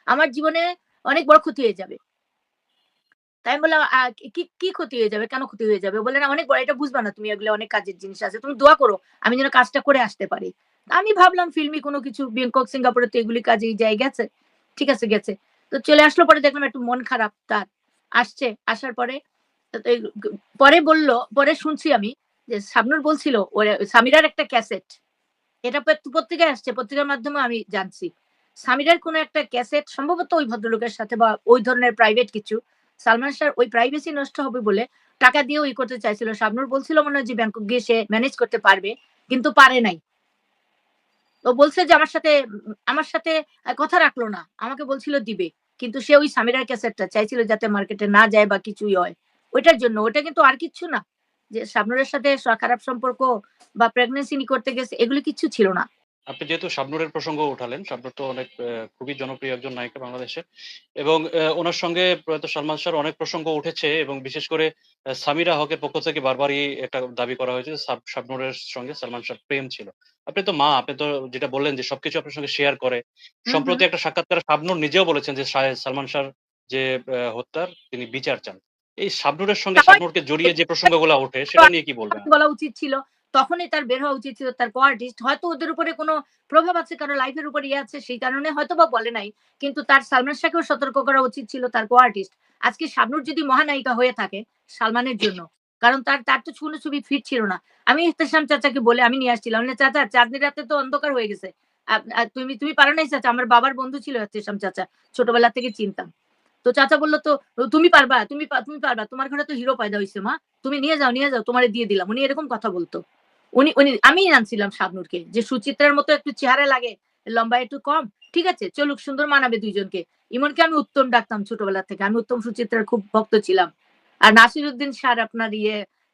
আমার জীবনে অনেক বড় ক্ষতি হয়ে যাবে।" তাই আমি বললাম, কি ক্ষতি হয়ে যাবে? কেন ক্ষতি হয়ে যাবে?" বললেন, "অনেক বড়, এটা বুঝবা না তুমি, এগুলো অনেক কাজের জিনিস আছে। তুমি দোয়া করো আমি যেন কাজটা করে আসতে পারি।" আমি ভাবলাম ফিল্মি কোনো কিছু, ব্যাংকক, সিঙ্গাপুরে তো এগুলি কাজেই যায়, গেছে। ঠিক আছে, গেছে। তো চলে আসলো, পরে দেখলাম একটু মন খারাপ তার। আসছে, আসার পরে তো এই পরে বলল, পরে শুনছি আমি যে শাবনূর বলছিল সামিরার একটা ক্যাসেট। এটা পত্রিকায় আসছে, পত্রিকার মাধ্যমে আমি জানছি। সামিরার কোনো একটা ক্যাসেট সম্ভবত ওই ভদ্রলোকের সাথে বা ওই ধরনের প্রাইভেট কিছু। সালমান শাহর ওই প্রাইভেসি নষ্ট হবে বলে টাকা দিয়েও করতে চাইছিল। শাবনূর বলছিল মনে হয় যে ব্যাংকক গিয়ে সে ম্যানেজ করতে পারবে। কিন্তু পারে নাই। ও বলছে যে আমার সাথে কথা রাখলো না। আমাকে বলছিল দিবে। কিন্তু সে ওই সামিরার ক্যাসেটটা চাইছিল যাতে মার্কেটে না যায় বা কিছুই হয়। ওইটার জন্য। ওটা কিন্তু আর কিচ্ছু না। যে শাবনূরের সাথে খারাপ সম্পর্ক বা প্রেগন্যান্সি করতে গেছে, এগুলো কিচ্ছু ছিল না। আপনি যেহেতু শাবনূরের প্রসঙ্গ উঠালেন, শাবনূর তো অনেক খুবই জনপ্রিয় একজন নায়িকা বাংলাদেশে এবং উনার সঙ্গে প্রয়াত সালমান শাহর অনেক প্রসঙ্গ উঠেছে এবং বিশেষ করে সামিরা হকের পক্ষ থেকে বারবারই একটা দাবি করা হয়েছে যে শাবনূরের সঙ্গে সালমান শাহর প্রেম ছিল। আপনি তো মা, আপনি তো যেটা বললেন যে সবকিছু আপনার সঙ্গে শেয়ার করে। হুম, হুম। সম্প্রতি একটা সাক্ষাৎকারে শাবনূর নিজেও বলেছেন যে সালমান শাহর যে হত্যার তিনি বিচার চান। এই শাবনূরের সঙ্গে সবাই শাবনূরকে জড়িয়ে যে প্রসঙ্গগুলা ওঠে সেটা নিয়ে কি বলবেন? বলা উচিত ছিল। তখনই তার বের হওয়া উচিত ছিল, তার কো-আর্টিস্ট। হয়তো ওদের উপরে কোনো প্রভাব আছে, কারো লাইফ এর উপর ইয়ে আছে, সেই কারণে হয়তোবা বলে নাই। কিন্তু তার সালমান শাহকেও সতর্ক করা উচিত ছিল, তার কো-আর্টিস্ট। আজকে শাবনূর যদি মহানায়িকা হয়ে থাকে সালমানের জন্য, কারণ তার তো কোনো ছবি ফিট ছিল না। আমি ইহতেশাম চাচাকে বলে আমি নিয়ে আসছিলাম। বললাম, "চাচা, চাঁদনি রাতে তো অন্ধকার হয়ে গেছে। তুমি তুমি পারো নাই চাচা?" আমার বাবার বন্ধু ছিল ইহতেশাম চাচা। ছোটবেলা থেকে চিনতাম। তো চাচা বলল, "তো তুমি পারবা, তুমি পারবা। তোমার ঘরে তো হিরো পয়দা হইছে মা। তুমি নিয়ে যাও, তোমারে দিয়ে দিলাম।" উনি এরকম কথা বলতো। উনি আমিই আনছিলাম শাবনূরকে যে সুচিত্রার মতো একটু চেহারা লাগে, লম্বায় একটু কম। ঠিক আছে, চলুক, সুন্দর মানাবে ২ জনকে। ইমনকে আমি উত্তম ডাকতাম ছোটবেলা থেকে। আমি উত্তম সুচিত্রার খুব ভক্ত ছিলাম। আর নাসিরুদ্দিন শাহর আপনার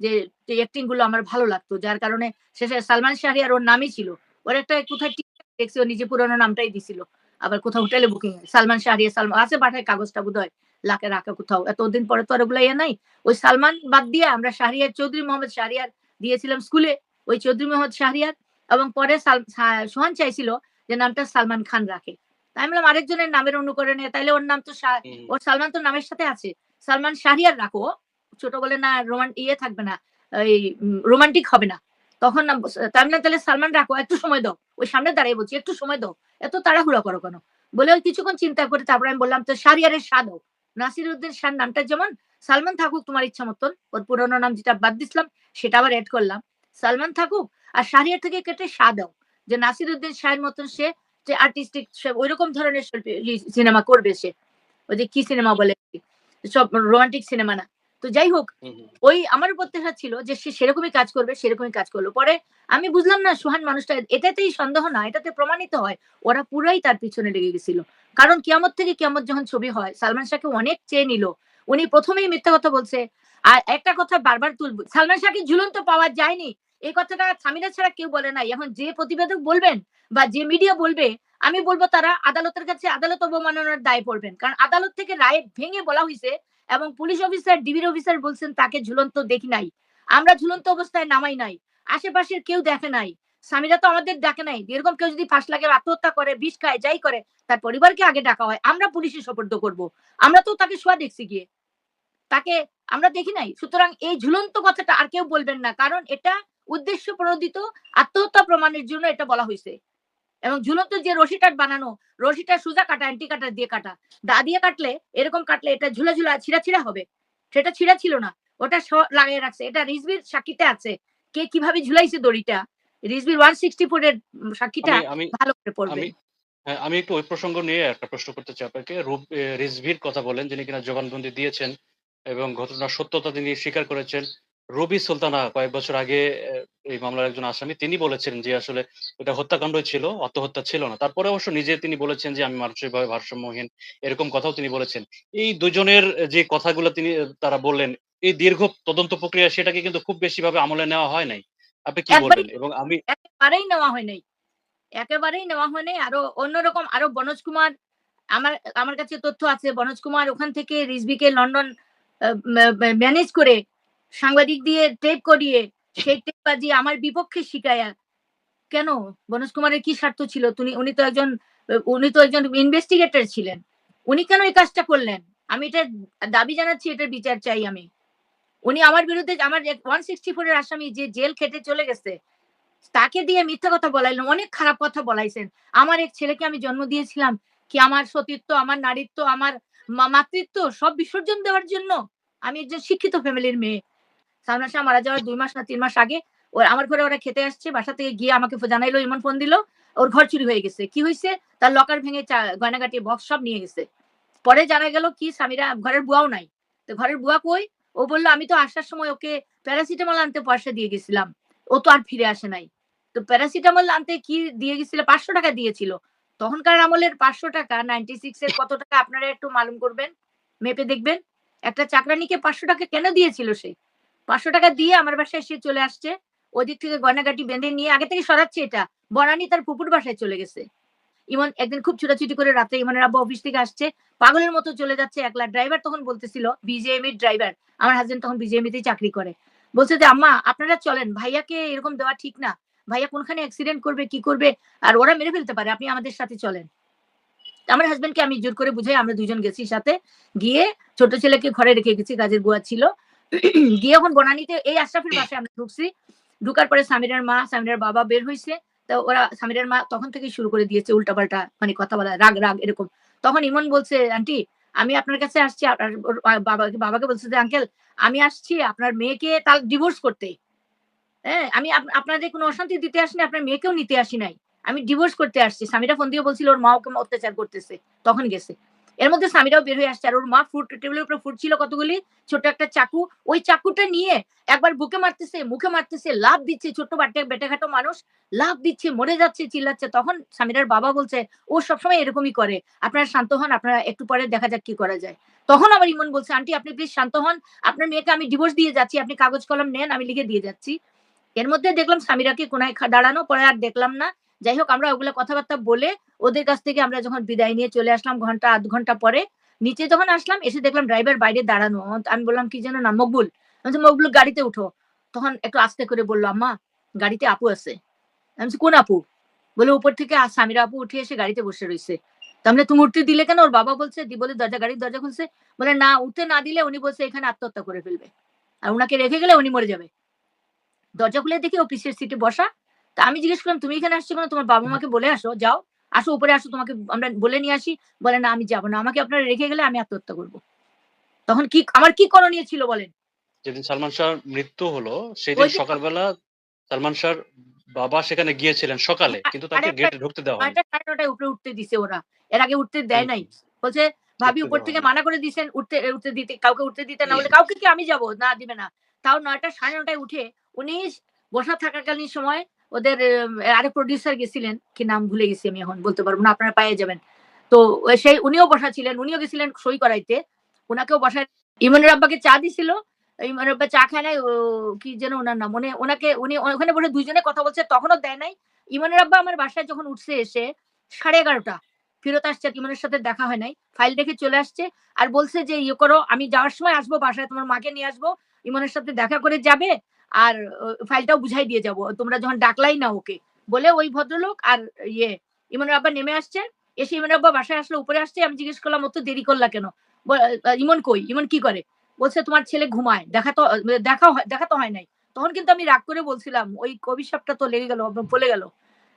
যে অ্যাক্টিং গুলো আমার ভালো লাগতো। যার কারণে শেষে সালমান শাহরিয়ার ওর নামই ছিল। ওর একটা কোথায় টিকটক দেখছি, ও নিজে পুরানো নামটাই দিছিল। আবার কোথাও হোটেলে বুকিং এ সালমান শাহরিয়ার, আছে পাঠায় কাগজটা বোধহয় লাখে রাখা কোথাও। এতদিন পরে তো আর ওগুলা ইয়ে নাই। ওই সালমান বাদ দিয়ে আমরা শাহরিয়ার, চৌধুরী মোহাম্মদ শাহরিয়ার দিয়েছিলাম স্কুলে। ওই চৌধুরী মোহাম্মদ শাহরিয়ার, এবং পরে সোহান চাইছিল যে নামটা সালমান খান রাখে। তাই আমি বললাম আরেকজনের নামের অনুকরণে তাইলে ওর নাম তো হুম, ওর সালমান তো নামের সাথে আছে। সালমান শাহরিয়ার রাখো। ছোট বলে না, থাকবে না। এই রোমান্টিক হবে না। তখন তাই আমি বললাম, "তাহলে সালমান রাখো, একটু সময় দাও।" ওই সামনে দাঁড়িয়ে বলছি, "একটু সময় দাও। এত তাড়াহুড়া করো কেন?" বলে ওই কিছুক্ষণ চিন্তা করে তারপরে আমি বললাম, "তো শাহরিয়ারের শাহ দাও। নাসিরুদ্দিন শাহর নামটা যেমন, সালমান থাকুক তোমার ইচ্ছা মতন। ওর পুরোনো নাম যেটা বাদ দিছিলাম সেটা আবার এড করলাম। সালমান থাকুক, আর শাহরিয়ার থেকে কেটে শাহ দাও। যে নাসিরুদ্দিন শাহের মতন সে যে আর্টিস্টিক, সে ঐরকম ধরনের শিল্পী সিনেমা করবে সে। ওই যে কি সিনেমা বলে, সব রোমান্টিক সিনেমা না।" তো যাই হোক, হুম, হুম। ওই আমার প্রত্যাশা ছিল যে সে সেরকমই কাজ করবে, সেরকমই কাজ করল। পরে আমি বুঝলাম না সোহান মানুষটা, এটাতেই সন্দেহ না, এটাতে প্রমাণিত হয় ওরা পুরাই তার পিছনে লেগে গেছিল। কারণ কিয়ামত থেকে কিয়ামত যখন ছবি হয়, সালমান শাহকে অনেক চেয়ে নিল। উনি ১ম এই মিথ্যা কথা বলছে। আর একটা কথা বারবার তুলব, সালমান শাহকে ঝুলন্ত পাওয়া যায়নি। এই কথাটা সামিরা ছাড়া কেউ বলে নাই। এখন যে প্রতিবেদক বলবেন বা যে মিডিয়া বলবে, আমি বলব তারা আদালতের কাছে আদালত অবমাননার দায়ে পড়বেন। কারণ আদালত থেকে রায় ভেঙে বলা হইছে এবং পুলিশ অফিসার, ডিবির অফিসার বলছেন তাকে ঝুলন্ত দেখি নাই। আমরা ঝুলন্ত অবস্থায় নামাই নাই। আশেপাশের কেউ দেখে নাই। স্বামীরা তো আমাদের ডাকে নাই। এরকম কেউ যদি ফাঁস লাগে, আত্মহত্যা করে, বিষ খায়, যাই করে, তার পরিবারকে আগে ডাকা হয়। আমরা পুলিশে সোপর্দ করব। আমরা তো তাকে শোয়া দেখছি গিয়ে। তাকে আমরা দেখি নাই। সুতরাং এই ঝুলন্ত কথাটা আর কেউ বলবেন না। কারণ এটা উদ্দেশ্য প্রণোদিত আত্মহত্যা প্রমাণের জন্য এটা বলা হইছে। এবং ঝুলন্ত যে রশিটা বানানো, রশিটা সোজা কাটা, অ্যান্টি কাটার দিয়ে কাটা। দা দিয়ে কাটলে, এরকম কাটলে এটা ঝুলা, ছিঁড়া হবে। সেটা ছিঁড়া ছিল না। ওটা লাগিয়ে রাখছে। এটা রিজভির সাক্ষীতে আছে। কে কিভাবে ঝুলাইছে দড়িটা। রিজভির 164 এর সাক্ষীটা আমি আমি ভালো করে আমি পড়বেন। হ্যাঁ, আমি একটু ওই প্রসঙ্গ নিয়ে একটা প্রশ্ন করতে চাই আপনাকে। রিজভীর কথা বলেন যিনি কিনা জবানবন্দি দিয়েছেন এবং ঘটনার সত্যতা তিনি স্বীকার করেছেন। রবি সুলতানা কয়েক বছর আগে এই মামলার একজন আসামি। তিনি বলেছিলেন যে আসলে এটা হত্যাকাণ্ডই ছিল, আত্মহত্যা ছিল না। তারপরে অবশ্য নিজে তিনি বলেছেন যে আমি মানসিকভাবে ভারসাম্যহীন। এরকম কথাও তিনি বলেছেন। এই ২ জনের যে কথাগুলো তারা বললেন, এই দীর্ঘ তদন্ত প্রক্রিয়া সেটাকে কিন্তু খুব বেশিভাবে আমলে নেওয়া হয় নাই। আপনি কি বলবেন? একবারেই এবং আমি একেবারেই নেওয়া হয় নাই। একেবারেই নেওয়া হয় নাই। আরো অন্যরকম আরো বনোজ কুমার আমার আমার কাছে তথ্য আছে। বনোজ কুমার ওখান থেকে রিজভীকে লন্ডন আ ম্যা ম্যা ম্যানেজ করে সাংবাদিক দিয়ে টেপ করিয়ে সেই টেপ বাজিয়ে আমার বিপক্ষে শিকায়া কেন? বনোজ কুমারের কি স্বার্থ ছিল? উনি তো একজন ইনভেস্টিগেটর ছিলেন। উনি কেন এই কাজটা করলেন? আমি এটার দাবি জানাচ্ছি, এটার বিচার চাই আমি। উনি আমার বিরুদ্ধে আমার 164 এর আসামি যে জেল খেটে চলে গেছে, তাকে দিয়ে মিথ্যা কথা বলাইলেন। অনেক খারাপ কথা বলাইছেন। আমার এক ছেলেকে আমি জন্ম দিয়েছিলাম কি আমার সতীত্ব, আমার নারীত্ব, আমার মাতৃত্ব সব বিসর্জন দেওয়ার জন্য? আমি একজন শিক্ষিত ফ্যামিলির মেয়ে। সালমান শাহ মারা যাওয়ার ২ মাস না ৩ মাস আগে আমার ঘরে ওরা খেতে আসছে। বাসা থেকে গিয়ে আমাকে জানাইলো, ইমন ফোন দিল। ওর ঘর চুরি হয়ে গেছে। কি হইছে? তার লকার ভেঙে গয়নাগাটি বক্স সব নিয়ে গেছে। পরে জানা গেল কি সামিরা ঘরের বুয়াও নাই। তো ঘরের বুয়া কই? ও বলল আমি তো আসার সময় ওকে প্যারাসিটামল আনতে পয়সা দিয়ে গেছিলাম। ও তো আর ফিরে আসে নাই। তো প্যারাসিটামল আনতে কি দিয়ে গেছিল? ৳৫০০ দিয়েছিল। তখনকার আমলের ৳৫০০ 96 এর কত টাকা আপনারা একটু মালুম করবেন? মেপে দেখবেন। একটা চাকরানীকে ৳৫০০ কেন দিয়েছিল সে? ৳৫০০ দিয়ে আমার বাসায় সে চলে আসছে। ওদিক থেকে গয়নাগাটি বেঁধে নিয়ে আগে থেকে সরাচ্ছে এটা। বনানী তার ফুপুর বাসায় চলে গেছে। ইমন একদিন খুব ছুটাছুটি করে রাতে ইমনের আব্বা অফিস থেকে আসছে। পাগলের মতো চলে যাচ্ছে একলা। ড্রাইভার তখন বলতেছিল বিজিএমইর ড্রাইভার। আমার হাসব্যান্ড তখন বিজিএমইতেই চাকরি করে। বলছে যে, "আম্মা আপনারা চলেন। ভাইয়াকে এরকম দেওয়া ঠিক না। ভাইয়া কোনখানে অ্যাক্সিডেন্ট করবে, কি করবে? আর ওরা মেরে ফেলতে পারে। আপনি আমাদের সাথে চলেন।" আমার হাসব্যান্ডকে আমি জোর করে বুঝাই আমরা ২ জন গেছি সাথে। গিয়ে ছোট ছেলেকে ঘরে রেখে গেছি। কাজের বুয়া ছিল। গিয়ে এখন বনানীতে এই আশরাফের বাসায় আমরা ঢুকছি। ঢুকার পরে সামিরার মা, সামিরার বাবা বের হইছে। তো ওরা সামিরার মা তখন থেকেই শুরু করে দিয়েছে উল্টাপাল্টা মানে কথা বলা, রাগ এরকম। তখন ইমন বলছে, "আন্টি আমি আপনার কাছে আসছি।" আর ওর বাবাকে বলছে যে, "আঙ্কেল আমি আসছি আপনার মেয়েকে ডিভোর্স করতে। হ্যাঁ? আমি আপনাদের কোনো অশান্তি দিতে আসিনি, আপনার মেয়েকেও নিতে আসি নাই। আমি ডিভোর্স করতে আসছি।" সামিরা ফোন দিয়ে বলছিল ওর মা ওকে অত্যাচার করতেছে। তখন গেছে। এর মধ্যে সামিরাও বের হয়ে আসছে। আর ওর মা টেবিলের উপরে ফুড ছিল কতগুলি, ছোট একটা চাকু। ওই চাকুটা নিয়ে একবার বুকে মারতেছে, মুখে মারতেছে, লাফ দিচ্ছে। ছোট্ট বেঁটেখাটো মানুষ লাফ দিচ্ছে, মরে যাচ্ছে, চিল্লাচ্ছে। তখন সামিরার বাবা বলছে, "ও সবসময় এরকমই করে। আপনারা শান্ত হন, আপনারা একটু পরে দেখা যাক কি করা যায়।" তখন আবার ইমন বলছে, "আন্টি আপনি প্লিজ শান্ত হন। আপনার মেয়েকে আমি ডিভোর্স দিয়ে যাচ্ছি। আপনি কাগজ কলম নেন, আমি লিখে দিয়ে যাচ্ছি।" এর মধ্যে দেখলাম সামিরাকে কোনায় দাঁড়ানো, পরে আর দেখলাম না। যাই হোক আমরা ওগুলা কথাবার্তা বলে ওদের কাছ থেকে আমরা যখন বিদায় নিয়ে চলে আসলাম ঘন্টা ০.৫ ঘন্টা পরে, নিচে যখন আসলাম এসে দেখলাম ড্রাইভার বাইরে দাঁড়ানো। আমি বললাম, "কি যেন নাম?" "মকবুল।" আমি বলছি, "মকবুল গাড়িতে উঠো।" তখন একটু আস্তে করে বলল, "আম্মা গাড়িতে আপু আছে।" আমি বলছি, "কোন আপু?" বলে, "উপর থেকে সামিরা আপু উঠে এসে গাড়িতে বসে রইছে।" তো আমি বললাম, "তুমি উঠতে দিলে কেন?" ওর বাবা বলছে, বলে গাড়ির দরজা খুলছে। বলে, "না উঠতে না দিলে উনি বলছে এখানে আত্মহত্যা করে ফেলবে। আর উনাকে রেখে গেলে উনি মরে যাবে।" দরজা খুলে দেখি ও পিছের সিটে বসা। তা আমি জিজ্ঞেস করলাম, "তুমি এখানে আসছো কেন? তোমার বাবা-মাকে বলে আসো, যাও। আসো উপরে আসো, তোমাকে আমরা বলে নিয়ে আসি।" বলে, "না আমি যাব না। আমাকে আপনারা রেখে গেলে আমি আত্মহত্যা করব।" তখন আমার কি করণীয় ছিল বলেন? যেদিন সালমান শাহর মৃত্যু হলো, সেদিন ওইদিন সকালবেলা সালমান শাহর বাবা সেখানে গিয়েছিলেন সকালে। কিন্তু তাকে 9:30 গেটে ঢুকতে দেওয়া হয়নি। 9:30 উপরে উঠতে দিছে ওরা। এর আগে উঠতে দেয় হুম, নাই। হুম। বলছে, "ভাবি ঢুকতে উপর দেওয়া থেকে হয়নি। মানা করে দিছেন উঠতে উঠতে দিতে কাউকে উঠতে দিতে না বলে, কাউকে কি আমি যাব? না দিবে না।" তাও 9:00 9:30 উঠে উনি বসা থাকাকালীন সময় ওদের আরেক প্রোডিউসার গেছিলেন। কি নাম ভুলে গেছি আমি এখন বলতে পারব না। আপনারা পাইয়ে যাবেন। তো সেই উনিও বসা ছিলেন। উনিও গেছিলেন সই করাইতে। উনাকেও বসায় ইমনের আব্বাকে চা দিছিল। ইমনের আব্বা চা খায় নাই। কি যেন উনার নাম? উনি ওখানে বসে ২ জনে কথা বলছে তখনও দেয় নাই। ইমনের আব্বা আমার বাসায় যখন উঠছে এসে 11:30 ফেরত আসছে আর ইমনের সাথে দেখা হয় নাই। ফাইল রেখে চলে আসছে। আর বলছে যে, "ইয়ে করো, আমি যাওয়ার সময় আসবো বাসায় তোমার মাকে নিয়ে আসবো। ইমনের সাথে দেখা করে যাবে। আর ফাইলটাও বুঝাই দিয়ে যাবো। তোমরা যখন ডাকলাই না ওকে।" বলে ওই ভদ্রলোক আর ইয়ে ইমনের আব্বা নেমে আসছেন। এসে ইমনের আব্বা বাসায় আসলো, উপরে আসছে। আমি জিজ্ঞেস করলাম, "অত দেরি করলা কেন?" ব "ইমন কই? ইমন কি করে?" বলছে, "তোমার ছেলে ঘুমায়। দেখা তো হয় নাই।" তখন কিন্তু আমি রাগ করে বলছিলাম, "ওই অভিশাপটা তো লেগে গেল, ফলে গেল।"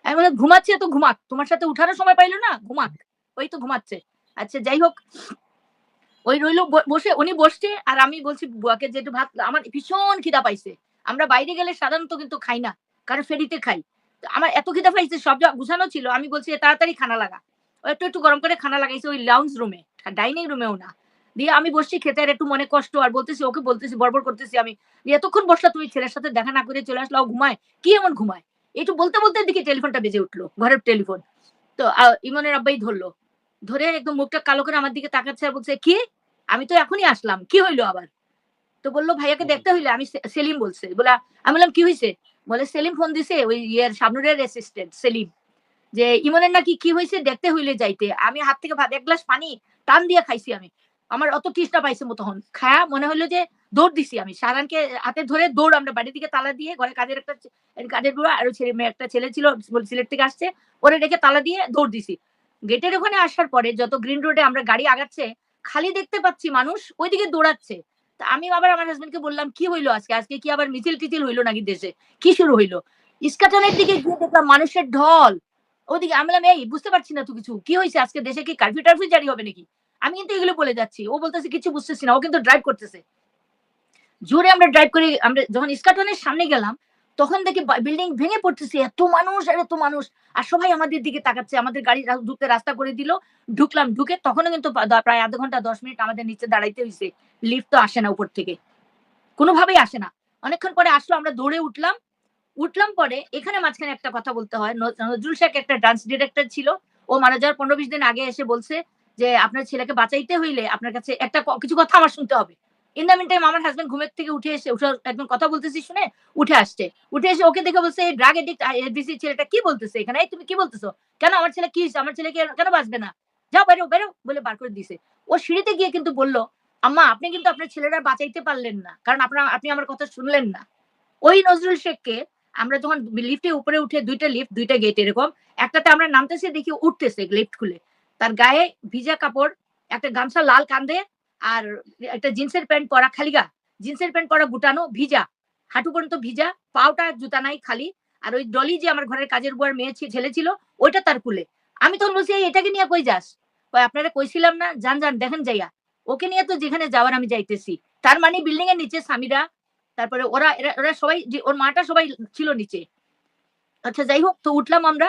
আমি বললাম, "ঘুমাচ্ছে তো ঘুমাক। তোমার সাথে উঠারও সময় পাইল না, ঘুমাক। ওই তো ঘুমাচ্ছে।" আচ্ছা যাই হোক, ওই রইল বসে, উনি বসছে আর আমি বলছি বুয়াকে যে একটু ভাত, আমার ভীষণ খিদা পাইছে। আমরা বাইরে গেলে সাধারণত কিন্তু খাই না। কারণ ফেরিতে খাই। তো আমার এত খিদা পাইছে, সব গুছানো ছিল। আমি বলছি তাড়াতাড়ি খানা লাগা। ও একটু গরম করে খানা লাগাইছে ওই লাউঞ্জ রুমে, ডাইনিং রুমেও না। দিয়ে আমি বসছি খেতে, আর একটু মনে কষ্ট, আর বলতেছি, ওকে বলতেছি, বড়বড় করতেছি আমি, যে এতক্ষণ বসলা তুমি ছেলের সাথে দেখা না করে চলে আসলা, ও ঘুমায়। কি এমন ঘুমায়? একটু বলতে, বলতে দেখি টেলিফোনটা বেজে উঠলো। ঘরের টেলিফোন। তো ইমনের আব্বাই ধরলো। ধরে একদম মুখটা কালো করে আমার দিকে তাকাচ্ছে আর বলছে, "কি? আমি তো এখনই আসলাম। কি হইলো আবার?" তো বলল, "ভাইয়াকে হু, হু। দেখতে হইলে।" সেলিম বলছে। আমি বললাম, "কি হইছে?" বলে, "সেলিম ফোন দিছে, ওই শাবনুরের অ্যাসিস্ট্যান্ট সেলিম। যে ইমনের নাকি কি হইছে দেখতে হইলে যাইতে।" আমি হাত থেকে ভাত ১ গ্লাস পানি টান দিয়া খাইছি আমি। আমার অত তৃষ্ণা পাইছে তখন। খায়া মনে হইলো যে দৌড় দিছি আমি। সারানকে হাতে ধরে দৌড়, আমরা বাড়ির দিকে তালা দিয়ে, ঘরে কাজের বুড়া আর মেয়ে একটা ছেলে ছিল, সিলেট থেকে আসছে। ওরে রেখে তালা দিয়ে দৌড় দিছি। গেটের ওখানে আসার পরে যত গ্রিন রোডে আমরা গাড়ি আগাচ্ছে, খালি দেখতে পাচ্ছি মানুষ ওইদিকে দৌড়াচ্ছে। তা আমি আবার আমার হাসব্যান্ডকে বললাম, "কি হইলো আজকে? আজকে কি আবার মিছিল-টিছিল হইলো নাকি দেশে? কি শুরু হইলো?" ইস্কাটনের দিকে গিয়ে দেখলাম মানুষের ঢল। ওদিকে আমি বললাম, "এই বুঝতে পারছি না তো কিছু। কি হইছে আজকে দেশে, কি কারফিউ-টারফিউ জারি হবে নাকি?" আমি কিন্তু এগুলো বলে যাচ্ছি। ও বলতেছে, "কিছু বুঝতেছি না।" ও কিন্তু ড্রাইভ করতেছে। জোরে আমরা ড্রাইভ করি। আমরা যখন ইস্কাটনের সামনে গেলাম, তখন দেখি বিল্ডিং ভেঙে পড়তেছে। এত মানুষ আর এত মানুষ। আর সবাই আমাদের দিকে তাকাচ্ছে। আমাদের গাড়ি ঢুকতে রাস্তা করে দিল। ঢুকলাম। ঢুকে তখনও কিন্তু প্রায় ০.৫ ঘন্টা ১০ মিনিট আমাদের নিচে দাঁড়াইতে হইছে। লিফট তো আসে না উপর থেকে। কোনভাবেই আসে না। অনেকক্ষণ পরে আসলো, আমরা দৌড়ে উঠলাম। উঠলাম পরে এখানে মাঝখানে একটা কথা বলতে হয়। নজরুল শেখ একটা ডান্স ডিরেক্টর ছিল। ও মারা যাওয়ার ১৫-২০ দিন আগে এসে বলছে যে, "আপনার ছেলেকে বাঁচাইতে হইলে আপনার কাছে একটা কিছু কথা আমার শুনতে হবে।" ইন দ্য মিন টাইম আমার হাসব্যান্ড ঘুমের থেকে উঠে এসে, একদম কথা বলতেছি শুনে উঠে আসছে। উঠে এসে ওকে দেখে বলছে, "এই ড্রাগ অ্যাডিক্ট এফডিসি ছেলেটা কি বলতেছে এখানে? এই তুমি কি বলতেছো? কেন আমার ছেলে কি হইছে? আমার ছেলে কেন বাঁচবে না? যাও বেরো, বেরো" বলে বার করে দিছে। ও সিঁড়িতে গিয়ে কিন্তু বলল, "আম্মা আপনি কিন্তু আপনার ছেলেরে বাঁচাইতে পারলেন না। কারণ আপনি আমার কথা শুনলেন না।" ওই নজরুল শেখকে আমরা যখন লিফটে উপরে উঠে, ২ টা লিফট, ২ টা গেট এরকম। একটাতে আমরা নামতেছি, দেখি উঠতেছে লিফট খুলে। তার গায়ে ভিজা কাপড়, একটা গামছা লাল কাঁধে, আর একটা জিন্সের প্যান্ট পরা, খালি গা। জিন্সের প্যান্ট পরা গুটানো, ভিজা। হাঁটু পর্যন্ত ভিজা, পাওটা জুতা নাই খালি। আর ওই ডলি যে আমার ঘরের কাজের বুয়ার ছেলে ছিল, ওইটা তার কুলে। আমি তখন বলছি, "এই এটাকে নিয়ে কই যাস?" কয়, "আপনারে কইছিলাম না, যান, যান দেখেন যাইয়া। ওকে নিয়ে তো যেখানে যাওয়ার আমি যাইতেছি।" তার মানে বিল্ডিং এর নিচে সামিরা, তারপরে ওরা সবাই, যে ওর মাটা সবাই ছিল নিচে। আচ্ছা যাই হোক, তো উঠলাম আমরা।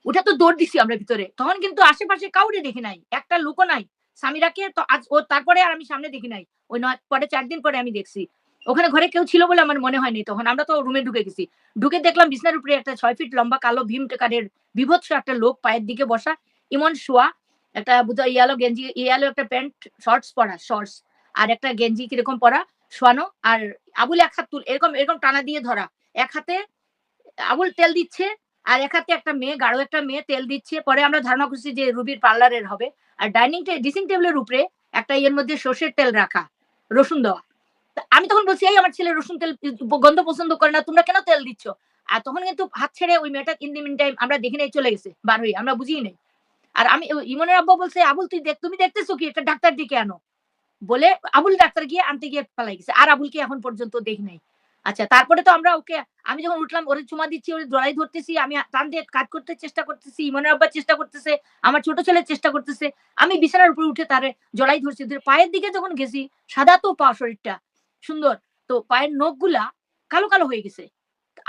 উঠে তো দৌড় দিছি আমরা ভিতরে। তখন কিন্তু আশেপাশে কাউরে দেখি নাই। একটা লোকও নাই। সামিরাকে তো তারপরে আর আমি সামনে দেখি নাই। ওই পরে ৪ দিন পরে আমি দেখছি। ওখানে ঘরে কেউ ছিল বলে আমার মনে হয়নি তখন। আমরা তো রুমে ঢুকে গেছি। ঢুকে দেখলাম বিছানার উপরে একটা ৬ ফিট লম্বা কালো ভীম টাকারের বীভৎস একটা লোক পায়ের দিকে বসা। ইমন শোয়া। একটা বোধহয় ইয়েলো গেঞ্জি, ইয়েলো একটা প্যান্ট, শর্টস পরা, শর্টস। আর একটা গেঞ্জি কিরকম পরা, শোয়ানো। আর আবুল এক হাত এরকম, এরকম টানা দিয়ে ধরা। এক হাতে আবুল তেল দিচ্ছে, আর এক হাতে একটা মেয়ে, গাঢ় একটা মেয়ে তেল দিচ্ছে। পরে আমরা ধারণা করছি যে রুবির পার্লারের হবে। আর ড্রেসিং টেবিলের উপরে একটা ইয়ের মধ্যে সর্ষের তেল রাখা, রসুন দেওয়া। তা আমি তখন বলছি, "এই আমার ছেলে রসুন তেল গন্ধ পছন্দ করে না। তোমরা কেন তেল দিচ্ছ?" আর তখন কিন্তু হাত ছেড়ে ওই মেয়েটা ইন দি মিন টাইম আমরা দেখি নাই, চলে গেছে বার হয়ে। আমরা বুঝিই নাই। আর ইমনের আব্বা বলছে, "আবুল তুমি দেখতেছো কি? একটা ডাক্তার ডেকে আনো।" বলে আবুল ডাক্তার গিয়ে আনতে গিয়ে পালাই গেছে। আর আবুলকে এখন পর্যন্ত দেখি নাই। আচ্ছা তারপরে তো আমরা ওকে, আমি যখন উঠলাম ওরে চুমা দিচ্ছি, ওরে জড়াই ধরতেছি, আমি টান দিয়ে কাজ করতে চেষ্টা করতেছি, ইমনের আব্বা চেষ্টা করতেছে, আমার ছোট ছেলে চেষ্টা করতেছে। আমি বিছানার উপরে উঠে তারে জড়াই ধরছি। পায়ের দিকে যখন গেছি, সাদা তো পা শরীরটা, সুন্দর। তো পায়ের নখগুলা কালো, কালো হয়ে গেছে।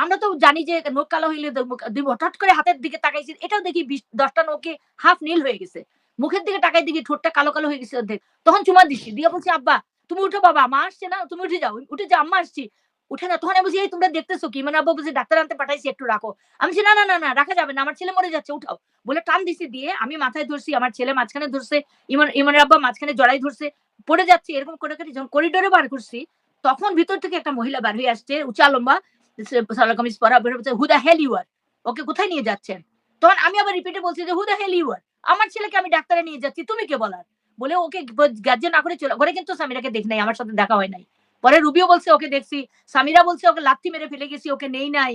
আমরা তো জানি যে নখ কালো হইলে দিব। হঠাৎ করে হাতের দিকে তাকাইছি, এটাও দেখি ২০-১০ টা নখে হাফ নীল হয়ে গেছে। মুখের দিকে তাকাই দেখি ঠোঁটটা কালো, কালো হয়ে গেছে অর্ধেক। তখন চুমা দিচ্ছি। দিয়ে বলছি, "আব্বা তুমি উঠো বাবা, মা আসছে না, তুমি উঠে যাও। উঠে যাও, আম্মা আসছি।" উঠে না। তখন আমি বলছি, "এই তোমরা দেখতেছো কি?" মানে আব্বা বলছে, "ডাক্তার আনতে পাঠাইছি, একটু রাখো।" আমি বলছি, "না, না, না, না, রাখা যাবে না। আমার ছেলে মরে যাচ্ছে, উঠাও।" বলে টান দিছি, দিয়ে আমি মাথায় ধরছি, আমার ছেলে মাঝখানে ধরছে, ইমনের আব্বা মাঝখানে জড়াই ধরছে। পড়ে যাচ্ছি এরকম করে, করে যখন করিডোরে বার করছি, তখন ভিতর থেকে একটা মহিলা বার হয়ে আসছে, উঁচা লম্বা, সালোয়ার কামিজ পরা, বের হচ্ছে, "হু দ্য হেল ইউ আর?" ওকে কোথায় নিয়ে যাচ্ছেন? তখন আমি আবার রিপিটে বলছি যে, "হু দ্য হেল ইউ আর?" আমার ছেলেকে আমি ডাক্তারে নিয়ে যাচ্ছি, তুমি কে বলার? বলে ওকে গ্রাহ্য না করে চলে ঘরে, কিন্তু সামিরাকে দেখি নাই, আমার সাথে দেখা হয় নাই। পরে রুবিও বলছে ওকে দেখছি, সামিরা বলছে ওকে লাথি মেরে ফেলে গেছি, ওকে নেই নাই।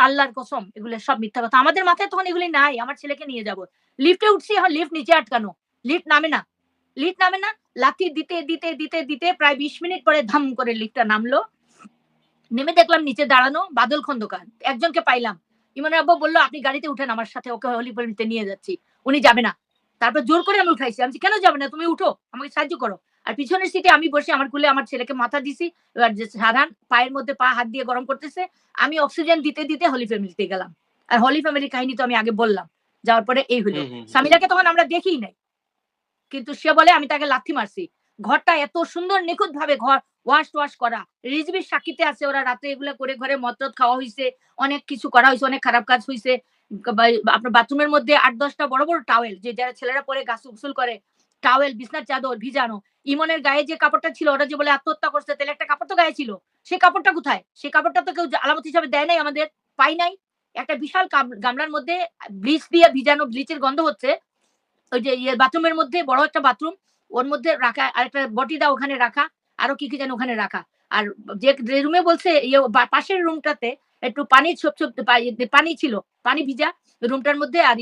আল্লাহর কসম এগুলো সব মিথ্যা কথা। আমাদের মাথায় তখন এগুলি নাই। আমার ছেলেকে নিয়ে যাব। লিফটে উঠছি, এখন লিফট নিচে আটকানো। লিফট নামে না। লিফট নামে না। লাথি দিতে, দিতে, দিতে, দিতে প্রায় ২০ মিনিট পরে ধাম করে লিফটটা নামলো। নেমে দেখলাম নিচে দাঁড়ানো বাদল খন্দকার। একজনকে পাইলাম। ইমনের আব্বা বলল, "আপনি গাড়িতে উঠেন আমার সাথে, ওকে হলিপল নিতে নিয়ে যাচ্ছি।" উনি যাবে না। তারপর জোর করে আমি উঠাইছি। আমি বলছি, "কেন যাবে না? তুমি উঠো। আমাকে সাহায্য করো।" আর পিছনের সিটে আমি বসে আমার কোলে আমার ছেলেকে মাথা দিছি। এবার যে সাধারণ পায়ের মধ্যে পা হাত দিয়ে গরম করতেছে। আমি অক্সিজেন দিতে, দিতে হলি ফ্যামিলিতে গেলাম। আর হলি ফ্যামিলির কাহিনী তো আমি আগে বললাম। যাওয়ার পরে এই হইল। হুম, হুম, হুম। সামিরাকে তখন আমরা দেখিই নাই। কিন্তু সে বলে আমি তাকে লাথি মারছি। ঘরটা এত সুন্দর নিখুঁতভাবে ঘর ওয়াশ করা। রিজভির সাক্ষীতে আছে ওরা রাতে এগুলা করে ঘরে মদ-টদ খাওয়া হইছে। অনেক কিছু করা হইছে, অনেক খারাপ কাজ হইছে। আপনার বাথরুমের মধ্যে ৮-১০ টা বড়, বড় টাওয়েল যে যারা ছেলেরা পরে গোসল করে। টাওয়েল, বিছনার চাদর ভিজানো। ইমনের গায়ে যে কাপড়টা ছিল ওরা যে বলে আত্মহত্যা করছে তাহলে একটা কাপড় তো গায়ে ছিল। সেই কাপড়টা কোথায়? সেই কাপড়টা তো কেউ আলামত হিসাবে দেয় নাই আমাদের। পাই নাই। একটা বিশাল গামলার মধ্যে ব্লিচ দিয়ে ভিজানো ব্লিচের গন্ধ হচ্ছে। ওই যে বাথরুমের মধ্যে বড় একটা বাথরুম, ওর মধ্যে রাখা আরেকটা বটিটা ওখানে রাখা, আরো কি যেন ওখানে রাখা। আর যে রুমে বলছে পাশের রুমটাতে একটু পানির ছোপ পানি ছিল, পানি ভিজা রুমটার মধ্যে আর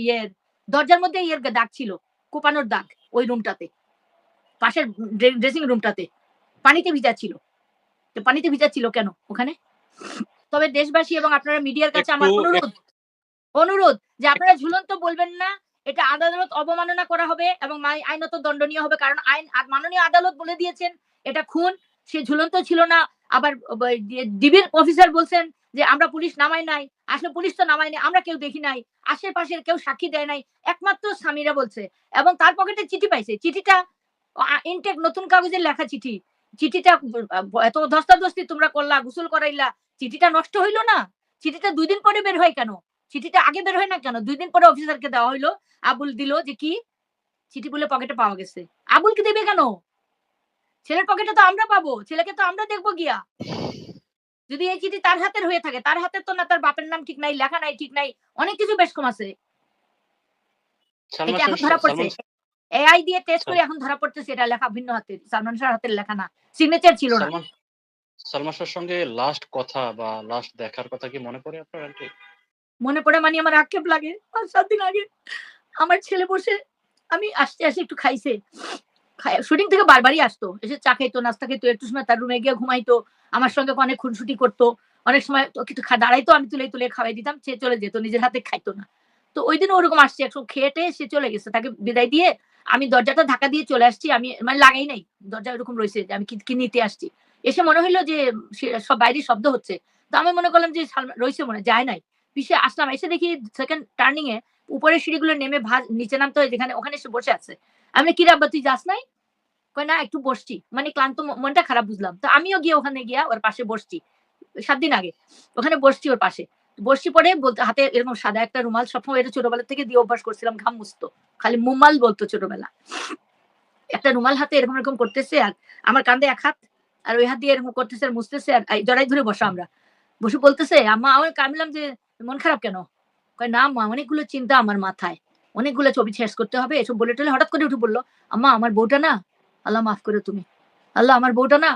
দরজার মধ্যে দাগ ছিল, কোপানোর দাগ ওই রুমটাতে। পাশের ড্রেসিং রুমটাতে পানিতে ভিজা ছিল। তো পানিতে ভিজা ছিল কেন ওখানে? তবে দেশবাসী এবং আপনারা মিডিয়ার কাছে একটু আমার এক অনুরোধ যে আপনারা ঝুলন্ত বলবেন না। এটা আদালত অবমাননা করা হবে এবং আইনত দণ্ডনীয় হবে। কারণ মাননীয় আদালত বলে দিয়েছেন এটা খুন। সে ঝুলন্ত ছিল না। আবার ডিবির অফিসার বলছেন যে আমরা পুলিশ নামাই নাই। আসলে পুলিশ তো নামায় নাই। আমরা কেউ দেখি নাই। আশেপাশের কেউ সাক্ষী দেয় নাই। একমাত্র স্বামীরা বলছে। এবং তার পকেটে চিঠি পাইছে। চিঠিটা ইনটেক নতুন কাগজের লেখা চিঠি। চিঠিটা এত ধস্তাধস্তি তোমরা করলা, গোসল করাইলা। চিঠিটা নষ্ট হইল না? চিঠিটা ২ দিন পরে বের হয় কেন? চিঠিটা আগে বের হয় না কেন? ২ দিন পরে অফিসারকে দেওয়া হইলো। আবুল দিল যে কি? চিঠি বলে পকেটে পাওয়া গেছে। আবুলকে দেবে কেন? ছেলের পকেটে তো আমরা পাবো। ছেলেকে তো আমরা দেখবো গিয়া। যদি এই চিঠি তার হাতের হয়ে থাকে, তার হাতের তো না, তার বাপের নাম ঠিক নাই, লেখা নাই ঠিক নাই। অনেক কিছু বেশ কম আছে। সালমান এটা শাহ এখন ধরা পড়ছে। সালমান এআই দিয়ে টেস্ট শাহ করে এখন ধরা পড়তেছে এটা লেখা ভিন্ন হাতের। সালমান শাহর হাতের লেখা না। সিগনেচার ছিল না। সালমান সালমান শাহর সঙ্গে লাস্ট কথা বা লাস্ট দেখার কথা কি মনে পড়ে আপনার আন্টি? মনে পড়ে মানে আমার আক্ষেপ লাগে। ৫-৭ দিন আগে আমার ছেলে বসে আমি আসতে একটু খাইছে। শুটিং থেকে বারবারই আসতো। এসে চা খাইতো, নাস্তা খাইতো, একটু সময় তার রুমে গিয়ে ঘুমাইতো। আমার সঙ্গে অনেক খুনসুটি করতো। অনেক সময় তো কিছু দাঁড়াইতো, আমি তুলে খাওয়াই দিতাম। সে চলে যেত। নিজের হাতে খাইতো না। তো ঐদিনও ওরকম আসছে। একসময় খেয়ে-টেয়ে সে চলে গেছে। তাকে বিদায় দিয়ে আমি দরজাটা ধাক্কা দিয়ে চলে আসছি। আমি মানে লাগাই নাই। দরজা ওরকম রইছে যে আমি কি নিতে আসছি। এসে মনে হইল যে সব বাইরে শব্দ হচ্ছে। তো আমি মনে করলাম যে রইছে মনে হয়, যায় নাই। পিছে আসলাম। এসে দেখি 2nd টার্নিং এ উপরের সিঁড়িগুলো নেমে নিচে নামতে হয় যেখানে, ওখানে এসে বসে আছে। আমি বলি, "কি রে আব্বা তুই যাস নাই?" কয়, "না একটু বসছি।" মানে ক্লান্ত মনটা খারাপ বুঝলাম। তো আমিও গিয়ে ওখানে গিয়া ওর পাশে বসছি। ৭ দিন আগে। ওখানে বসছি ওর পাশে। বসছি পরে বলতে হাতে এরকম সাদা একটা রুমাল সবসময় এটা ছোটবেলা থেকে দিয়ে অভ্যাস করছিলাম ঘাম মুছতো। খালি মুমাল বলতো ছোটবেলা। একটা রুমাল হাতে এরকম করতেছে আর আমার কাঁধে ১ হাত আর ওই হাত দিয়ে এরকম করতেছে আর মুছতেছে আর জড়াই ধরে বসা আমরা। বসে বলতেছে, "আম্মা" আমি বললাম যে, "মন খারাপ কেন?" কয়, "না আম্মা অনেকগুলো চিন্তা আমার মাথায়। অনেকগুলো ছবি শেষ করতে হবে।" এসব বলে টলে হঠাৎ করে উঠে বলল, "আম্মা আমার বউটা না, আল্লাহ মাফ করো তুমি। আল্লাহ আমার বউটা না।"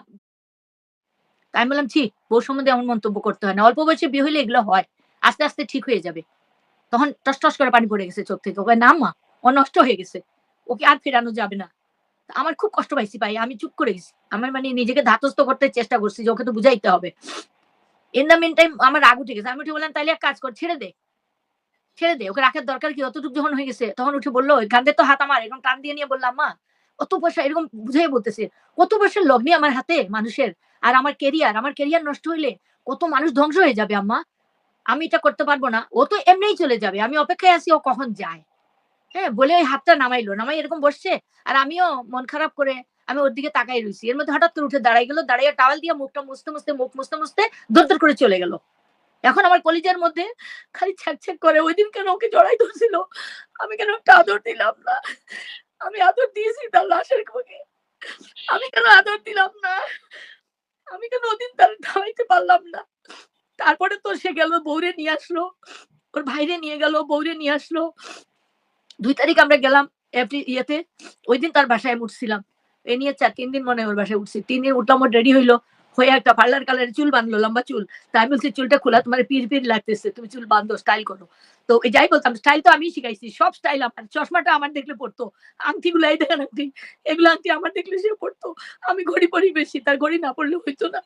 তা আমি বললাম, "ছি, বউ সম্বন্ধে এমন মন্তব্য করতে হয় না। অল্প বয়সে বিয়ে হইলে এগুলো হয়। আস্তে ঠিক হয়ে যাবে।" তখন টস করে পানি পড়ে গেছে চোখ থেকে। ও কয়, "না আম্মা, ও নষ্ট হয়ে গেছে। ওকে আর ফেরানো যাবে না।" তা আমার খুব কষ্ট পাইছি ভাই। আমি চুপ করে গেছি। আমার মানে নিজেকে ধাতস্থ করতে চেষ্টা করছি যে ওকে তো বুঝাইতে হবে। ইন দ্যা মিন টাইম আমার রাগ উঠে গেছে। আমি উঠে বললাম, "তাইলে এক কাজ কর, ছেড়ে দে। ছেড়ে দে। ওকে রাখার দরকার কি? অতটুক যখন হয়ে গেছে।" তখন উঠে বলল, কাঁধে তো হাত আমার, এরকম টান দিয়ে নিয়ে বললাম, "আম্মা, অত পয়সা" এরকম বুঝাইয়া বলতেছে। "কত পয়সার লগ্নি আমার হাতে মানুষের। আর আমার ক্যারিয়ার নষ্ট হইলে কত মানুষ ধ্বংস হয়ে যাবে আম্মা। আমি এটা করতে পারব না। ও তো এমনিই চলে যাবে। আমি অপেক্ষায় আছি ও কখন যায়।" হ্যাঁ? বলে ওই হাতটা নামাইলো। নামাই এরকম বসছে। আর আমিও মন খারাপ করে আমি ওর দিকে তাকায় রইছি। এর মধ্যে হঠাৎ করে উঠে দাঁড়ায় গেল। দাঁড়াইয়া টাওয়াল দিয়ে মুখটা মুছতে দরদর করে চলে গেল। এখন আমার কলিজার মধ্যে খালি ছ্যাঁক করে ওইদিন কেন ওকে জড়াই ধরছিল? আমি কেন একটা আদর দিলাম না? আমি আদর দিয়েছি তার লাশের বুকে। আমি কেন আদর দিলাম না? আমি কেন ওদিন তার থামাইতে পারলাম না? তারপরে তো সে গেল বউরে নিয়ে আসলো। ওর ভাইরে নিয়ে গেল, বউরে নিয়ে আসলো। ২ তারিখ আমরা গেলাম ইয়েতে। ঐদিন তার বাসায় আমি উঠছিলাম। এ নিয়ে ৩ দিন মনে হয় ওর বাসায় উঠছি। ৩ দিন উঠলাম, ও রেডি হইলো। হয়ে একটা পার্লার কালারের চুল বাঁধলো, লম্বা চুল। তা আমি বলছি, "চুলটা খোলা, তোমার পির লাগতেছে। তুমি চুল বাঁধো, স্টাইল করো।" তো যাই বলতাম, স্টাইল তো আমিই শিখাইছি। সব স্টাইল আমার। চশমাটা আমার দেখলে পড়তো। আংটিগুলো এই দেখেন আংটি। এগুলো আংটি আমার দেখলে সে পড়তো। আমি ঘড়ি পড়ি বেশি। তার ঘড়ি না পড়লে হইতো না।